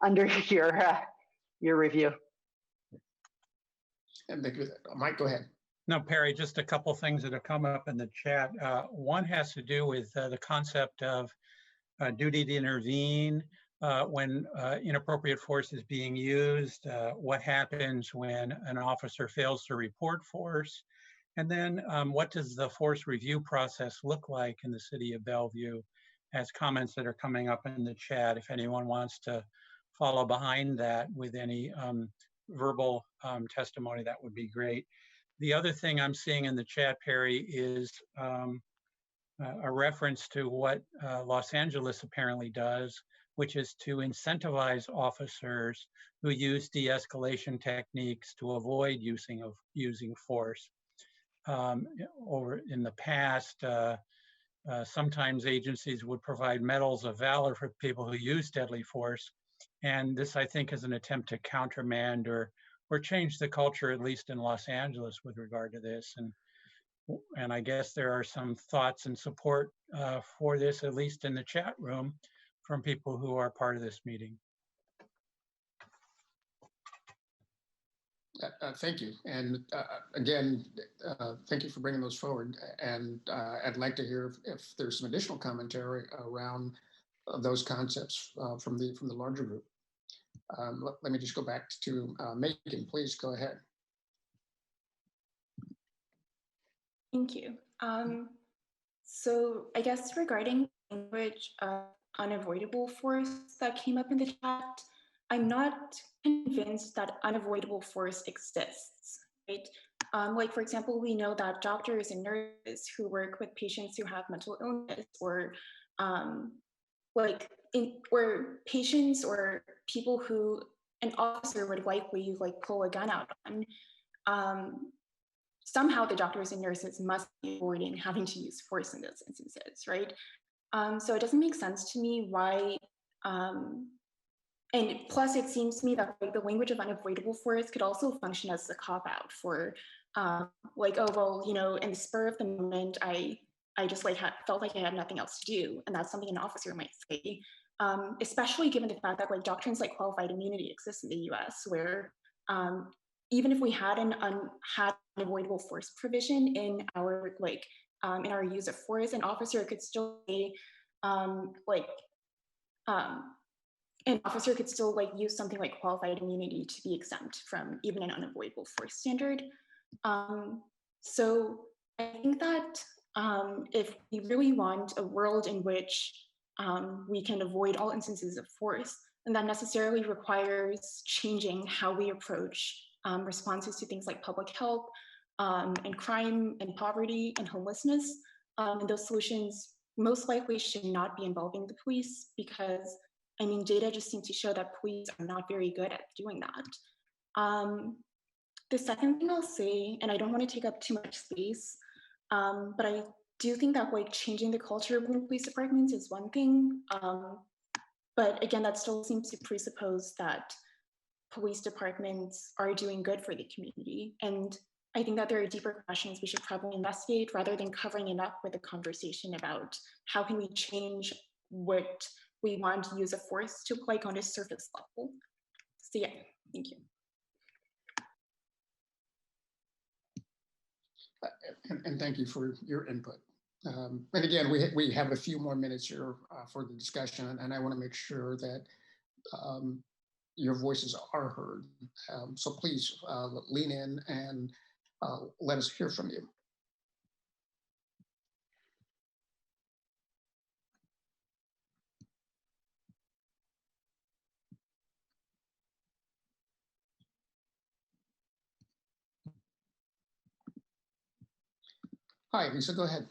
F: under your review.
E: And Mike, go ahead.
C: No, Perry, just a couple things that have come up in the chat. One has to do with the concept of duty to intervene when inappropriate force is being used, what happens when an officer fails to report force, and then what does the force review process look like in the city of Bellevue, as comments that are coming up in the chat. If anyone wants to follow behind that with any verbal testimony, that would be great. The other thing I'm seeing in the chat, Perry, is a reference to what Los Angeles apparently does, which is to incentivize officers who use de-escalation techniques to avoid using force. Over in the past, sometimes agencies would provide medals of valor for people who use deadly force. And this, I think, is an attempt to countermand or change the culture, at least in Los Angeles, with regard to this. And I guess there are some thoughts and support for this, at least in the chat room, from people who are part of this meeting.
E: Thank you. And again, thank you for bringing those forward. And I'd like to hear if there's some additional commentary around those concepts from the larger group. Let me just go back to Megan, please go ahead.
L: Thank you. So I guess regarding language unavoidable force that came up in the chat, I'm not convinced that unavoidable force exists, right? Like, for example, we know that doctors and nurses who work with patients who have mental illness or or patients or people who an officer would likely pull a gun out on, somehow the doctors and nurses must be avoiding having to use force in those instances, right? So it doesn't make sense to me why, and plus it seems to me that the language of unavoidable force could also function as a cop-out for oh, well, in the spur of the moment, I just felt like I had nothing else to do. And that's something an officer might say, especially given the fact that doctrines like qualified immunity exist in the US, where even if we had an unavoidable force provision in our use of force, an officer could still say an officer could still use something like qualified immunity to be exempt from even an unavoidable force standard. So I think that if we really want a world in which we can avoid all instances of force, then that necessarily requires changing how we approach responses to things like public health and crime and poverty and homelessness. And those solutions most likely should not be involving the police, because data just seems to show that police are not very good at doing that. The second thing I'll say, and I don't want to take up too much space, but I do think that changing the culture within police departments is one thing. But again, that still seems to presuppose that police departments are doing good for the community. And I think that there are deeper questions we should probably investigate rather than covering it up with a conversation about how can we change what we want to use a force to on a surface level. So yeah, thank you.
E: And thank you for your input. And again, we have a few more minutes here for the discussion, and I want to make sure that your voices are heard. So please lean in and let us hear from you. Hi, Lisa, go ahead.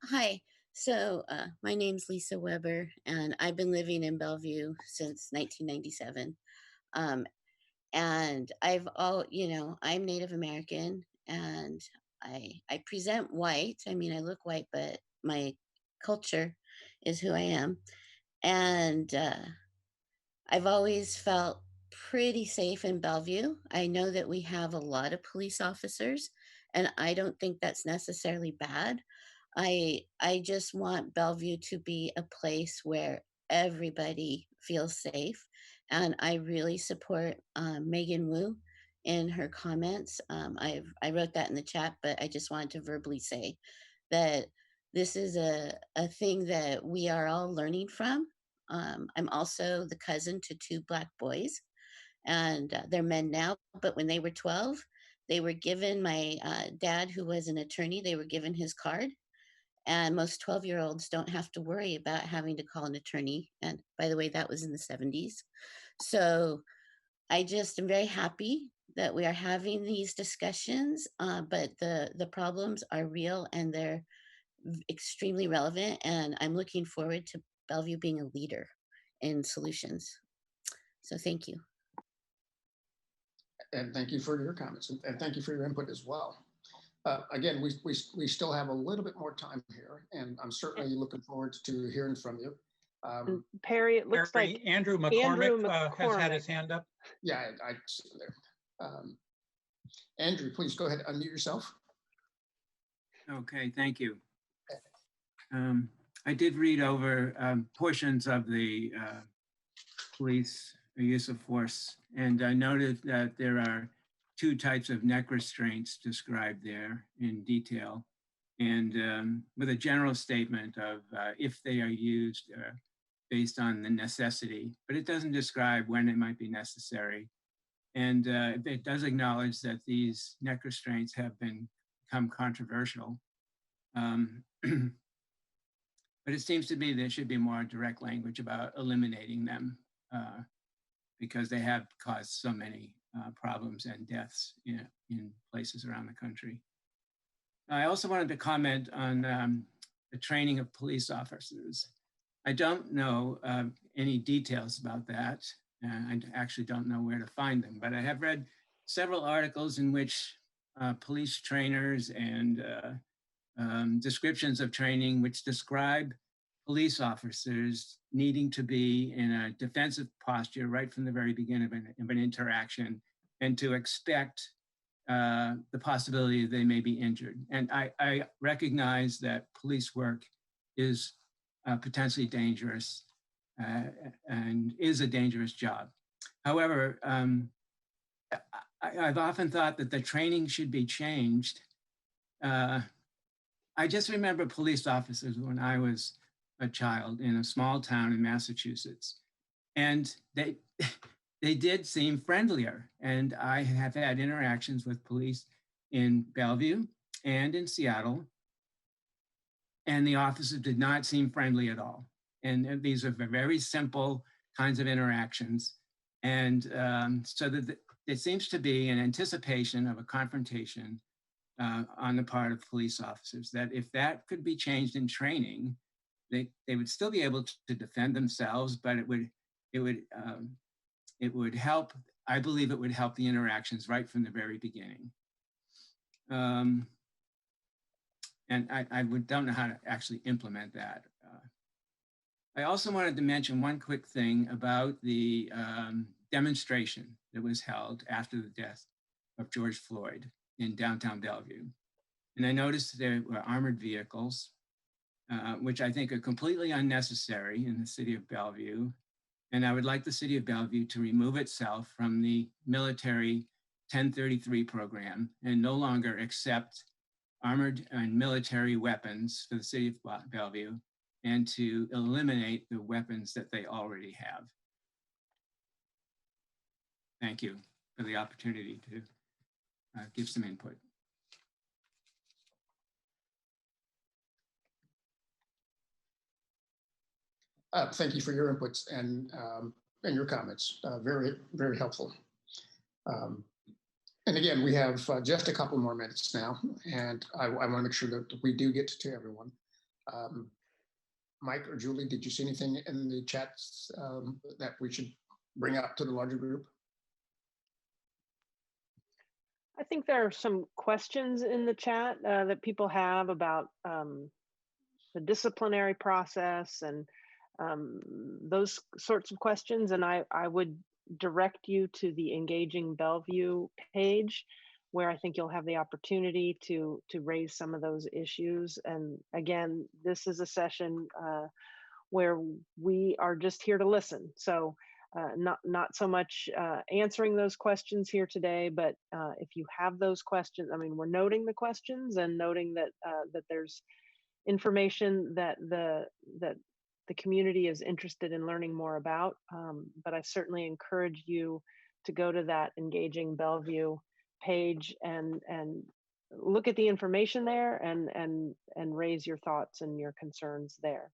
O: Hi. So my name's Lisa Weber, and I've been living in Bellevue since 1997. Um, and I'm Native American, and I present white. I mean, I look white, but my culture is who I am, and I've always felt pretty safe in Bellevue. I know that we have a lot of police officers, and I don't think that's necessarily bad. I just want Bellevue to be a place where everybody feels safe, and I really support Megan Wu in her comments. I wrote that in the chat, but I just wanted to verbally say that this is a thing that we are all learning from. I'm also the cousin to two Black boys, and they're men now. But when they were 12, they were given my dad, who was an attorney, they were given his card. And most 12-year-olds don't have to worry about having to call an attorney. And by the way, that was in the 70s. So I just am very happy that we are having these discussions, but the problems are real and they're extremely relevant. And I'm looking forward to Bellevue being a leader in solutions. So thank you.
E: And thank you for your comments, and thank you for your input as well. Again, we still have a little bit more time here, and I'm certainly looking forward to hearing from you.
D: Perry, it looks like
C: Andrew McCormick has had his hand up.
E: Yeah, I see him there. Andrew, please go ahead, unmute yourself.
P: Okay, thank you. I did read over portions of the police use of force, and I noted that there are two types of neck restraints described there in detail, and with a general statement of if they are used based on the necessity, but it doesn't describe when it might be necessary. And it does acknowledge that these neck restraints have become controversial. But it seems to me there should be more direct language about eliminating them because they have caused so many problems and deaths in places around the country. I also wanted to comment on the training of police officers. I don't know any details about that. I actually don't know where to find them, but I have read several articles in which police trainers and descriptions of training which describe police officers needing to be in a defensive posture right from the very beginning of an interaction, and to expect the possibility that they may be injured. And I recognize that police work is potentially dangerous and is a dangerous job. However, I've often thought that the training should be changed. I just remember police officers when I was a child in a small town in Massachusetts, and they did seem friendlier. And I have had interactions with police in Bellevue and in Seattle, and the officers did not seem friendly at all. And these are very simple kinds of interactions. And so that there seems to be an anticipation of a confrontation on the part of police officers, that if that could be changed in training, they would still be able to defend themselves, but it would help. I believe it would help the interactions right from the very beginning. And I don't know how to actually implement that. I also wanted to mention one quick thing about the demonstration that was held after the death of George Floyd in downtown Bellevue. And I noticed there were armored vehicles, which I think are completely unnecessary in the city of Bellevue. And I would like the city of Bellevue to remove itself from the military 1033 program and no longer accept armored and military weapons for the city of Bellevue, and to eliminate the weapons that they already have. Thank you for the opportunity to give some input.
E: Thank you for your inputs and your comments. Very, very helpful. And again, we have just a couple more minutes now, and I want to make sure that we do get to everyone. Mike or Julie, did you see anything in the chats that we should bring up to the larger group?
D: I think there are some questions in the chat that people have about the disciplinary process and those sorts of questions. And I would direct you to the Engaging Bellevue page, where I think you'll have the opportunity to raise some of those issues. And again, this is a session where we are just here to listen. So not so much answering those questions here today, but if you have those questions, I mean, we're noting the questions and noting that that there's information that the community is interested in learning more about. But I certainly encourage you to go to that Engaging Bellevue page and look at the information there and raise your thoughts and your concerns there.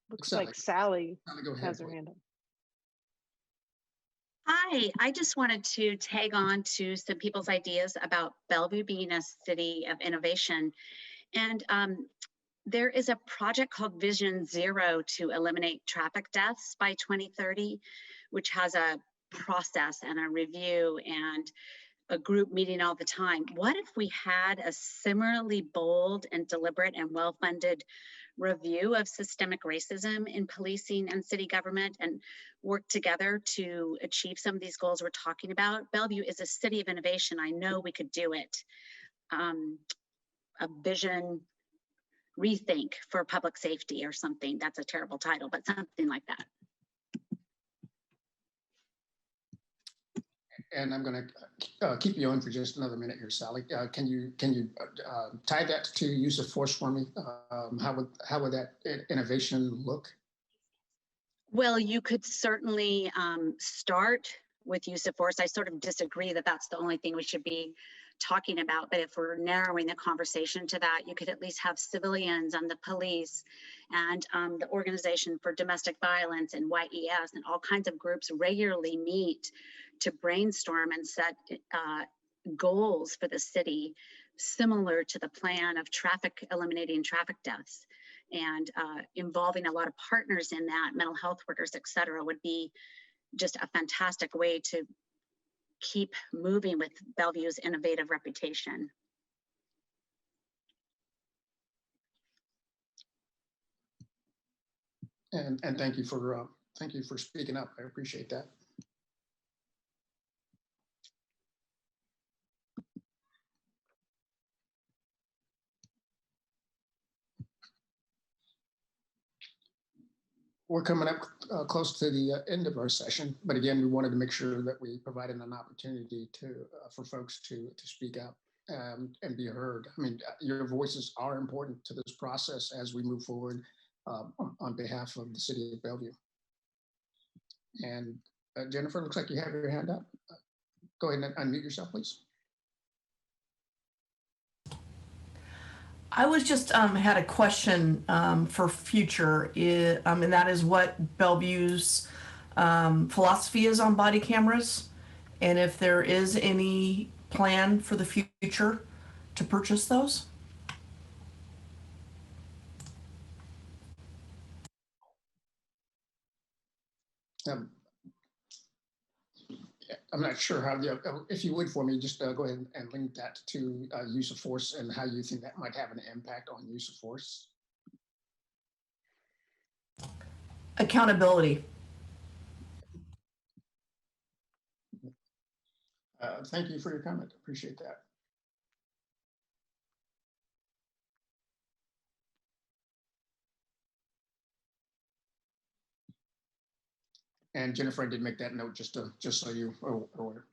D: Looks like Sally has her hand up.
H: Hi, I just wanted to tag on to some people's ideas about Bellevue being a city of innovation. And there is a project called Vision Zero to eliminate traffic deaths by 2030, which has a process and a review and a group meeting all the time. What if we had a similarly bold and deliberate and well-funded review of systemic racism in policing and city government and work together to achieve some of these goals we're talking about? Bellevue is a city of innovation. I know we could do it. A vision rethink for public safety or something. That's a terrible title, but something like that.
E: And I'm going to keep you on for just another minute here, Sally. Can you tie that to use of force for me? How would that innovation look?
H: Well, you could certainly start with use of force. I sort of disagree that that's the only thing we should be talking about. But if we're narrowing the conversation to that, you could at least have civilians and the police and the Organization for Domestic Violence and YES and all kinds of groups regularly meet to brainstorm and set goals for the city similar to the plan of eliminating traffic deaths. And involving a lot of partners in that, mental health workers, et cetera, would be just a fantastic way to keep moving with Bellevue's innovative reputation.
E: And thank you for speaking up. I appreciate that. We're coming up close to the end of our session, but again, we wanted to make sure that we provided an opportunity for folks to speak up and be heard. I mean, your voices are important to this process as we move forward on behalf of the city of Bellevue. And Jennifer, looks like you have your hand up. Go ahead and unmute yourself, please.
Q: I was just had a question for future, and that is what Bellevue's philosophy is on body cameras, and if there is any plan for the future to purchase those.
E: I'm not sure how if you would for me, just go ahead and link that to use of force and how you think that might have an impact on use of force.
Q: Accountability.
E: Thank you for your comment. Appreciate that. And Jennifer, I did make that note just so you are aware.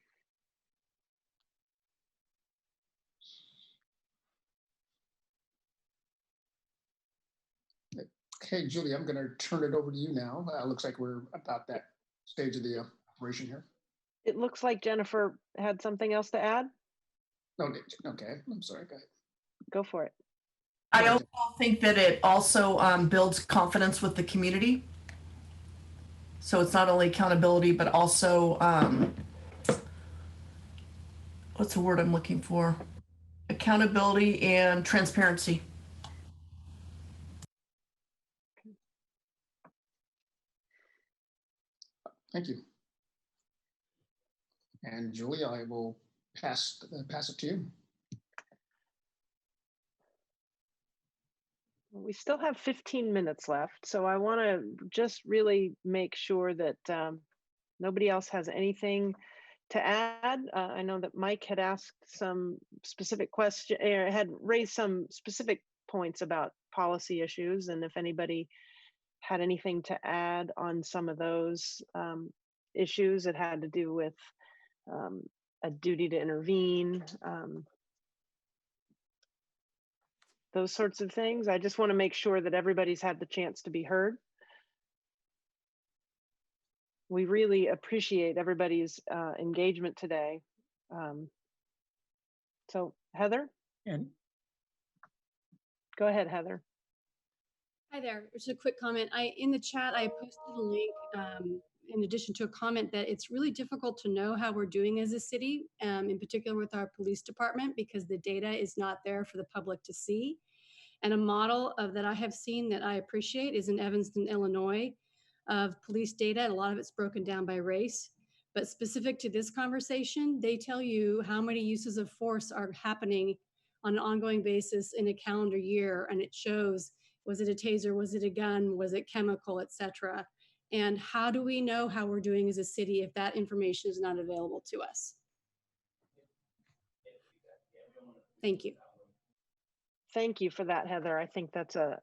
E: Okay, Julie, I'm going to turn it over to you now. Looks like we're about that stage of the operation here.
D: It looks like Jennifer had something else to add.
E: No, okay, I'm sorry, go ahead.
D: Go for it.
Q: I also think that it also builds confidence with the community. So it's not only accountability, but also, what's the word I'm looking for? Accountability and transparency.
E: Thank you. And Julie, I will pass it to you.
D: We still have 15 minutes left, so I want to just really make sure that nobody else has anything to add. I know that Mike had asked some specific question, or had raised some specific points about policy issues, and if anybody had anything to add on some of those issues that had to do with a duty to intervene, those sorts of things. I just want to make sure that everybody's had the chance to be heard. We really appreciate everybody's engagement today. So Heather?
C: And
D: go ahead, Heather.
G: Hi there. Just a quick comment. In the chat, I posted a link in addition to a comment that it's really difficult to know how we're doing as a city, in particular with our police department, because the data is not there for the public to see. And a model that I have seen that I appreciate is in Evanston, Illinois, of police data. A lot of it's broken down by race. But specific to this conversation, they tell you how many uses of force are happening on an ongoing basis in a calendar year. And it shows, was it a taser, was it a gun, was it chemical, et cetera. And how do we know how we're doing as a city if that information is not available to us? Thank you.
D: Thank you for that, Heather. I think that's a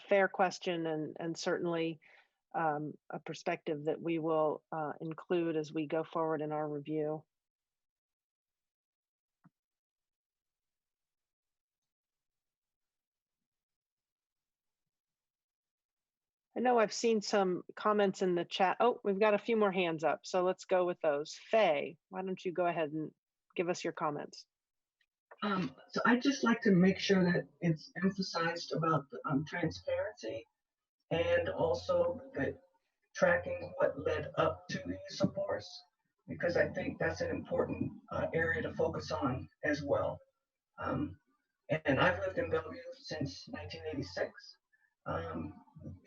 D: fair question, and certainly a perspective that we will include as we go forward in our review. I know I've seen some comments in the chat. Oh, we've got a few more hands up, so let's go with those. Faye, why don't you go ahead and give us your comments?
K: So I just like to make sure that it's emphasized about the, transparency, and also that tracking what led up to the use of force, because I think that's an important area to focus on as well. And I've lived in Bellevue since 1986.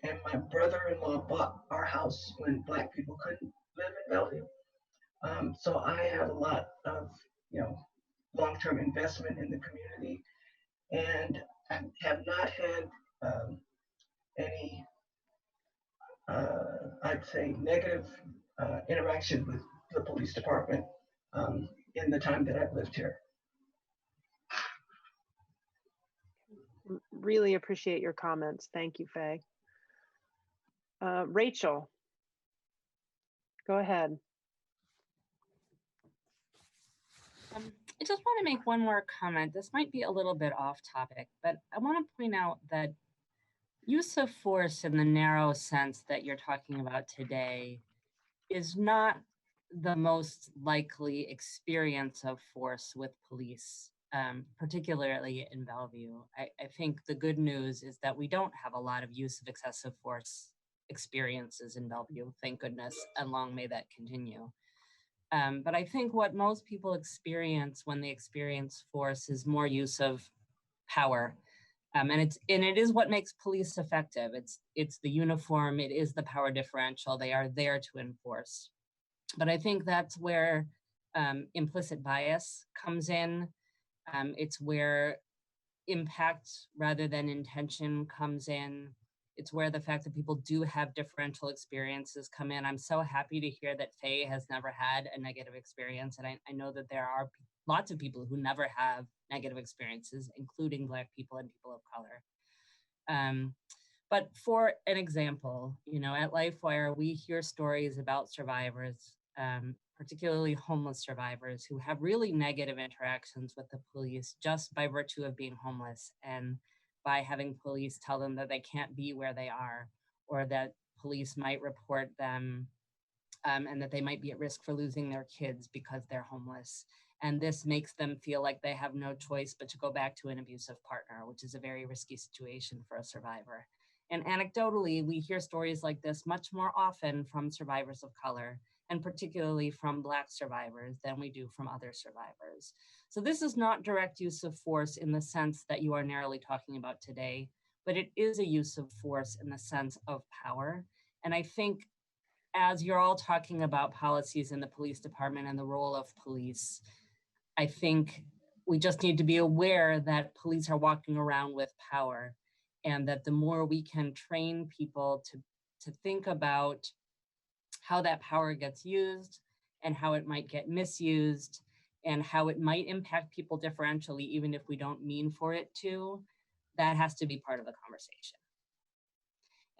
K: And my brother-in-law bought our house when Black people couldn't live in Bellevue. So I have a lot of, long-term investment in the community, and I have not had any, I'd say, negative interaction with the police department in the time that I've lived here.
D: Really appreciate your comments. Thank you, Faye. Rachel, go ahead.
J: I just want to make one more comment. This might be a little bit off topic, but I want to point out that use of force in the narrow sense that you're talking about today is not the most likely experience of force with police, particularly in Bellevue. I think the good news is that we don't have a lot of use of excessive force experiences in Bellevue, thank goodness, and long may that continue. But I think what most people experience when they experience force is more use of power. And it is what makes police effective. It's the uniform, it is the power differential. They are there to enforce. But I think that's where implicit bias comes in. It's where impact rather than intention comes in. It's where the fact that people do have differential experiences come in. I'm so happy to hear that Faye has never had a negative experience. And I know that there are lots of people who never have negative experiences, including Black people and people of color. But for an example, at LifeWire, we hear stories about survivors, particularly homeless survivors, who have really negative interactions with the police just by virtue of being homeless, and by having police tell them that they can't be where they are, or that police might report them and that they might be at risk for losing their kids because they're homeless. And this makes them feel like they have no choice but to go back to an abusive partner, which is a very risky situation for a survivor. And anecdotally, we hear stories like this much more often from survivors of color, and particularly from Black survivors, than we do from other survivors. So this is not direct use of force in the sense that you are narrowly talking about today, but it is a use of force in the sense of power. And I think as you're all talking about policies in the police department and the role of police, I think we just need to be aware that police are walking around with power, and that the more we can train people to think about how that power gets used and how it might get misused and how it might impact people differentially, even if we don't mean for it to, that has to be part of the conversation.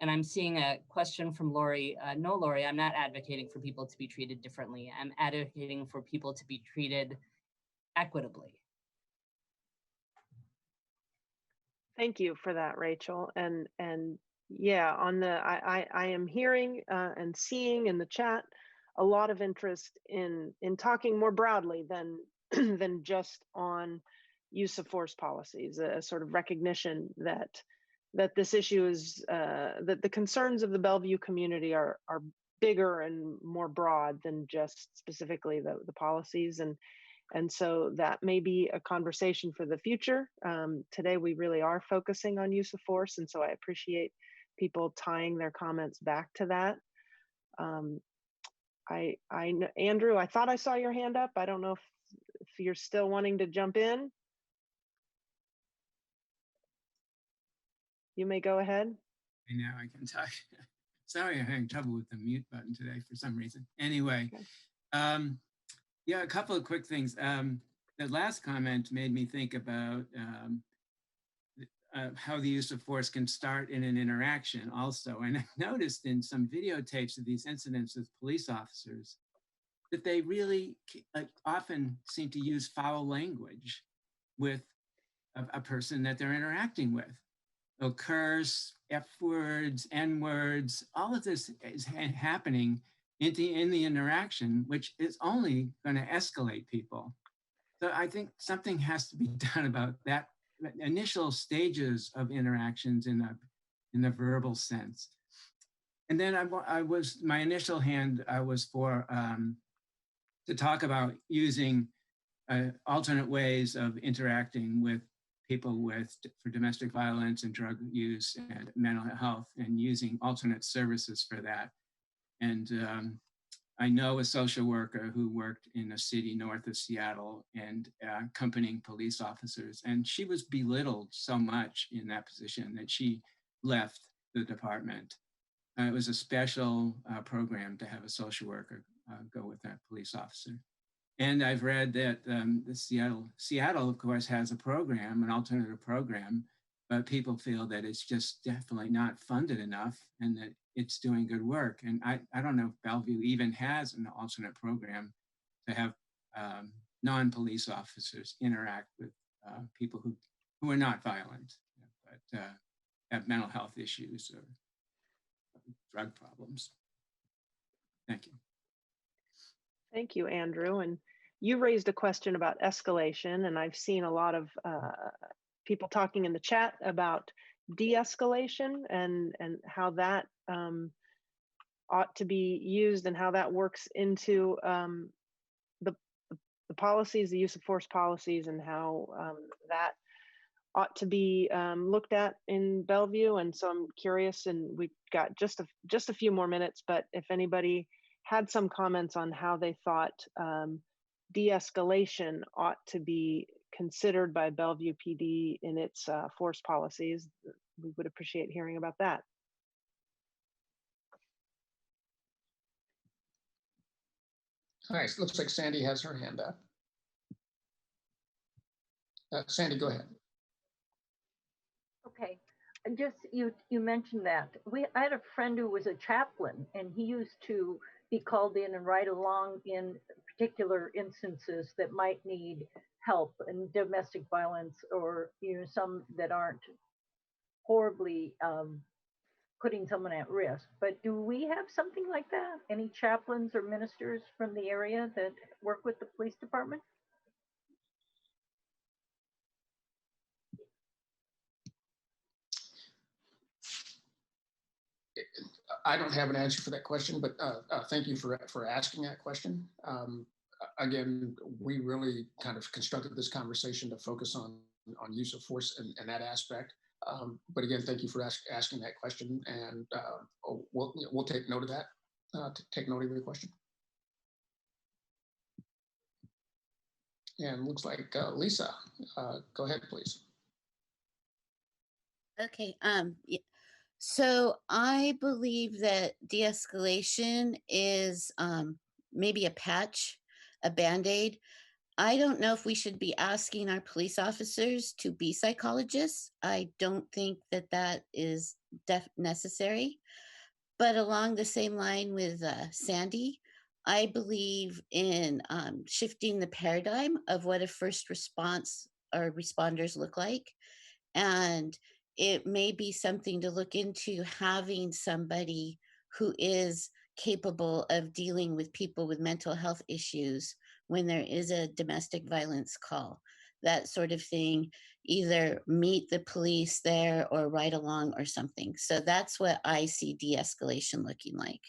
J: And I'm seeing a question from Lori. No, Lori, I'm not advocating for people to be treated differently. I'm advocating for people to be treated equitably.
D: Thank you for that, Rachel. And yeah, on the I am hearing and seeing in the chat a lot of interest in talking more broadly than than just on use of force policies, a sort of recognition that this issue is that the concerns of the Bellevue community are bigger and more broad than just specifically the policies. And so that may be a conversation for the future. Today, we really are focusing on use of force. And so I appreciate people tying their comments back to that. Andrew, I thought I saw your hand up. I don't know if you're still wanting to jump in. You may go ahead.
P: Now I can talk. Sorry, I'm having trouble with the mute button today for some reason. Anyway, okay. Yeah, a couple of quick things. The last comment made me think about how the use of force can start in an interaction also. And I've noticed in some videotapes of these incidents with police officers that they really often seem to use foul language with a person that they're interacting with. They'll curse, F words, N words, all of this is happening in the interaction, which is only going to escalate people. So I think something has to be done about that initial stages of interactions in the verbal sense. And then my initial hand was for to talk about using alternate ways of interacting with people for domestic violence and drug use and mental health, and using alternate services for that. And I know a social worker who worked in a city north of Seattle and accompanying police officers, and she was belittled so much in that position that she left the department. It was a special program to have a social worker go with that police officer. And I've read that the Seattle, of course, has a program, an alternative program, but people feel that it's just definitely not funded enough and that it's doing good work. And I don't know if Bellevue even has an alternate program to have non-police officers interact with people who are not violent, but have mental health issues or drug problems. Thank you.
D: Thank you, Andrew. And you raised a question about escalation, and I've seen a lot of people talking in the chat about de-escalation and how that ought to be used and how that works into the policies, the use of force policies, and how that ought to be looked at in Bellevue. And so I'm curious, and we've got just a few more minutes, but if anybody had some comments on how they thought de-escalation ought to be considered by Bellevue PD in its force policies, we would appreciate hearing about that.
E: All right, so it looks like Sandy has her hand up. Sandy, go ahead.
R: Okay, and just you mentioned that I had a friend who was a chaplain, and he used to be called in and ride along in particular instances that might need help in domestic violence, or some that aren't horribly putting someone at risk. But do we have something like that? Any chaplains or ministers from the area that work with the police department?
E: I don't have an answer for that question, but thank you for asking that question. Again, we really kind of constructed this conversation to focus on use of force and that aspect. But again, thank you for asking that question, and we'll take note of that. Take note of your question. And looks like Lisa, go ahead, please.
O: Okay. So I believe that de-escalation is maybe a patch, a band-aid. I don't know if we should be asking our police officers to be psychologists. I don't think that that is necessary. But along the same line with Sandy, I believe in shifting the paradigm of what a first response or responders look like. And it may be something to look into, having somebody who is capable of dealing with people with mental health issues when there is a domestic violence call, that sort of thing, either meet the police there or ride along or something. So that's what I see de-escalation looking like.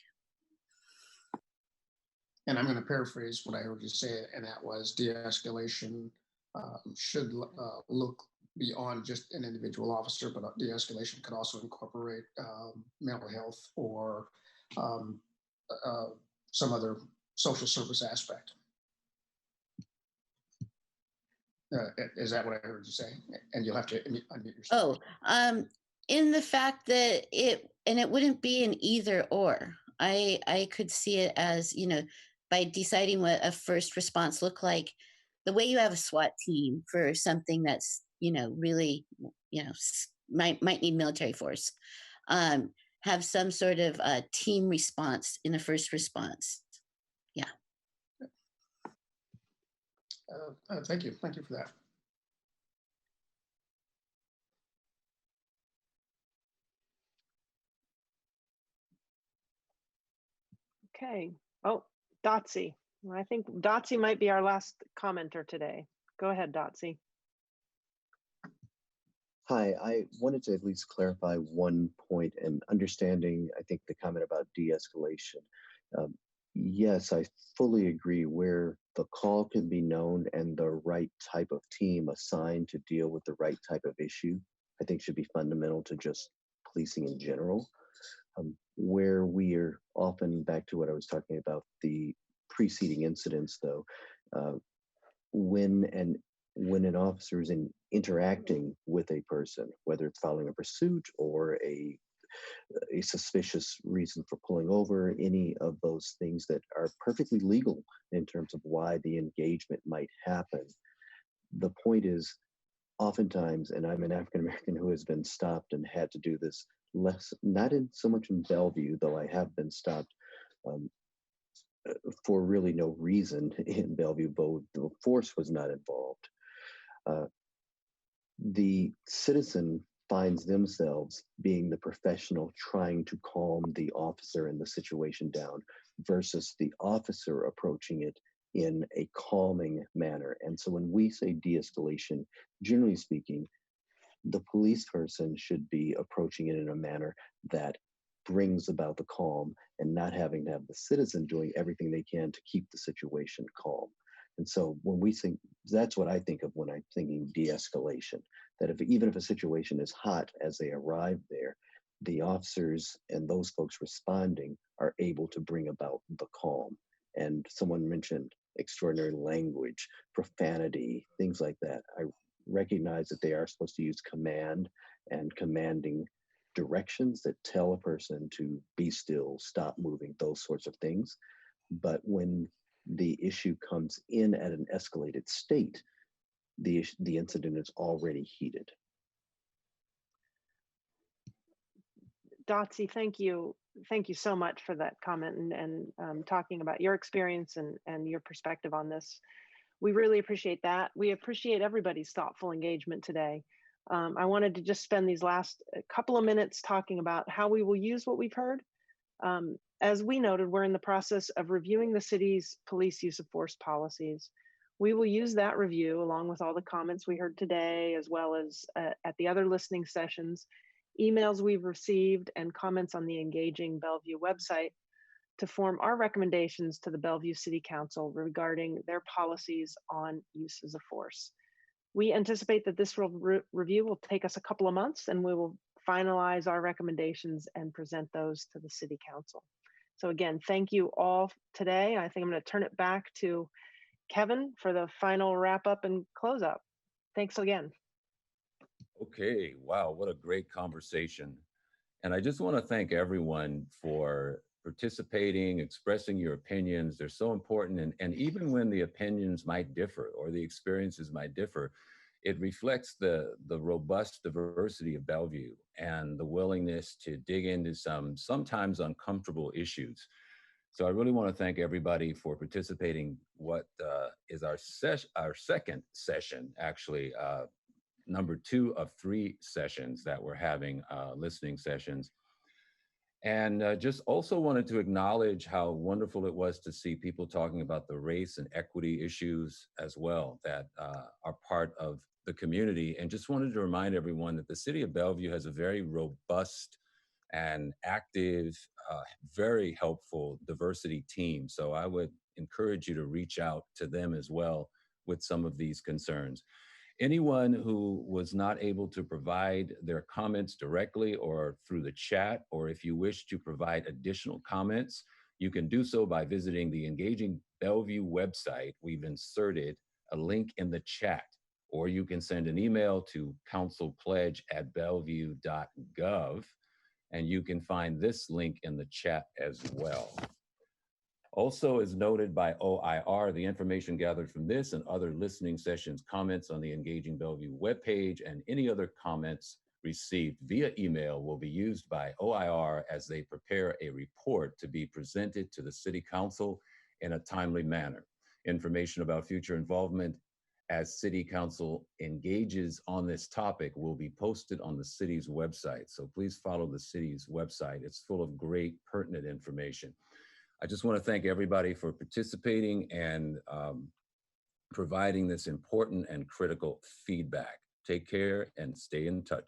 E: And I'm going to paraphrase what I heard you say, and that was de-escalation should look beyond just an individual officer, but de-escalation could also incorporate mental health or some other social service aspect. Is that what I heard you say? And you'll have to unmute yourself.
O: Oh, in the fact that it wouldn't be an either or. I could see it as, by deciding what a first response look like, the way you have a SWAT team for something that's, really, might need military force, have some sort of team response in a first response. Yeah.
E: Thank you for that.
D: Okay. Oh, Dotsie. I think Dotsie might be our last commenter today. Go ahead, Dotsie.
M: Hi, I wanted to at least clarify one point and understanding, I think, the comment about de-escalation. Yes, I fully agree where the call can be known and the right type of team assigned to deal with the right type of issue, I think should be fundamental to just policing in general. Where we are often back to what I was talking about, the preceding incidents, though, when an officer is interacting with a person, whether it's following a pursuit or a suspicious reason for pulling over, any of those things that are perfectly legal in terms of why the engagement might happen. The point is, oftentimes, and I'm an African American who has been stopped and had to do this not in so much in Bellevue, though I have been stopped for really no reason in Bellevue, but the force was not involved. The citizen finds themselves being the professional trying to calm the officer and the situation down versus the officer approaching it in a calming manner. And so when we say de-escalation, generally speaking, the police person should be approaching it in a manner that brings about the calm and not having to have the citizen doing everything they can to keep the situation calm. And so when we think, that's what I think of when I'm thinking de-escalation, that even if a situation is hot as they arrive there, the officers and those folks responding are able to bring about the calm. And someone mentioned extraordinary language, profanity, things like that. I recognize that they are supposed to use command and commanding directions that tell a person to be still, stop moving, those sorts of things. But when the issue comes in at an escalated state, the incident is already heated.
D: Dotsie, thank you. Thank you so much for that comment and talking about your experience and your perspective on this. We really appreciate that. We appreciate everybody's thoughtful engagement today. I wanted to just spend these last couple of minutes talking about how we will use what we've heard. As we noted, we're in the process of reviewing the city's police use of force policies. We will use that review along with all the comments we heard today, as well as at the other listening sessions, emails we've received, and comments on the Engaging Bellevue website to form our recommendations to the Bellevue City Council regarding their policies on uses of force. We anticipate that this review will take us a couple of months, and we will finalize our recommendations and present those to the City Council. So again, thank you all today. I think I'm going to turn it back to Kevin for the final wrap up and close up. Thanks again.
A: Okay, wow, what a great conversation. And I just want to thank everyone for participating, expressing your opinions. They're so important. And even when the opinions might differ or the experiences might differ, it reflects the robust diversity of Bellevue and the willingness to dig into some sometimes uncomfortable issues. So I really want to thank everybody for participating. What is our second session, actually, number 2 of 3 sessions that we're having, listening sessions. And just also wanted to acknowledge how wonderful it was to see people talking about the race and equity issues as well that are part of the community. And just wanted to remind everyone that the city of Bellevue has a very robust and active, very helpful diversity team. So I would encourage you to reach out to them as well with some of these concerns. Anyone who was not able to provide their comments directly or through the chat, or if you wish to provide additional comments, you can do so by visiting the Engaging Bellevue website. We've inserted a link in the chat, or you can send an email to councilpledge@bellevue.gov, and you can find this link in the chat as well. Also, as noted by OIR, the information gathered from this and other listening sessions, comments on the Engaging Bellevue webpage, and any other comments received via email will be used by OIR as they prepare a report to be presented to the City Council in a timely manner. Information about future involvement as City Council engages on this topic will be posted on the city's website. So please follow the city's website. It's full of great pertinent information. I just want to thank everybody for participating and providing this important and critical feedback. Take care and stay in touch.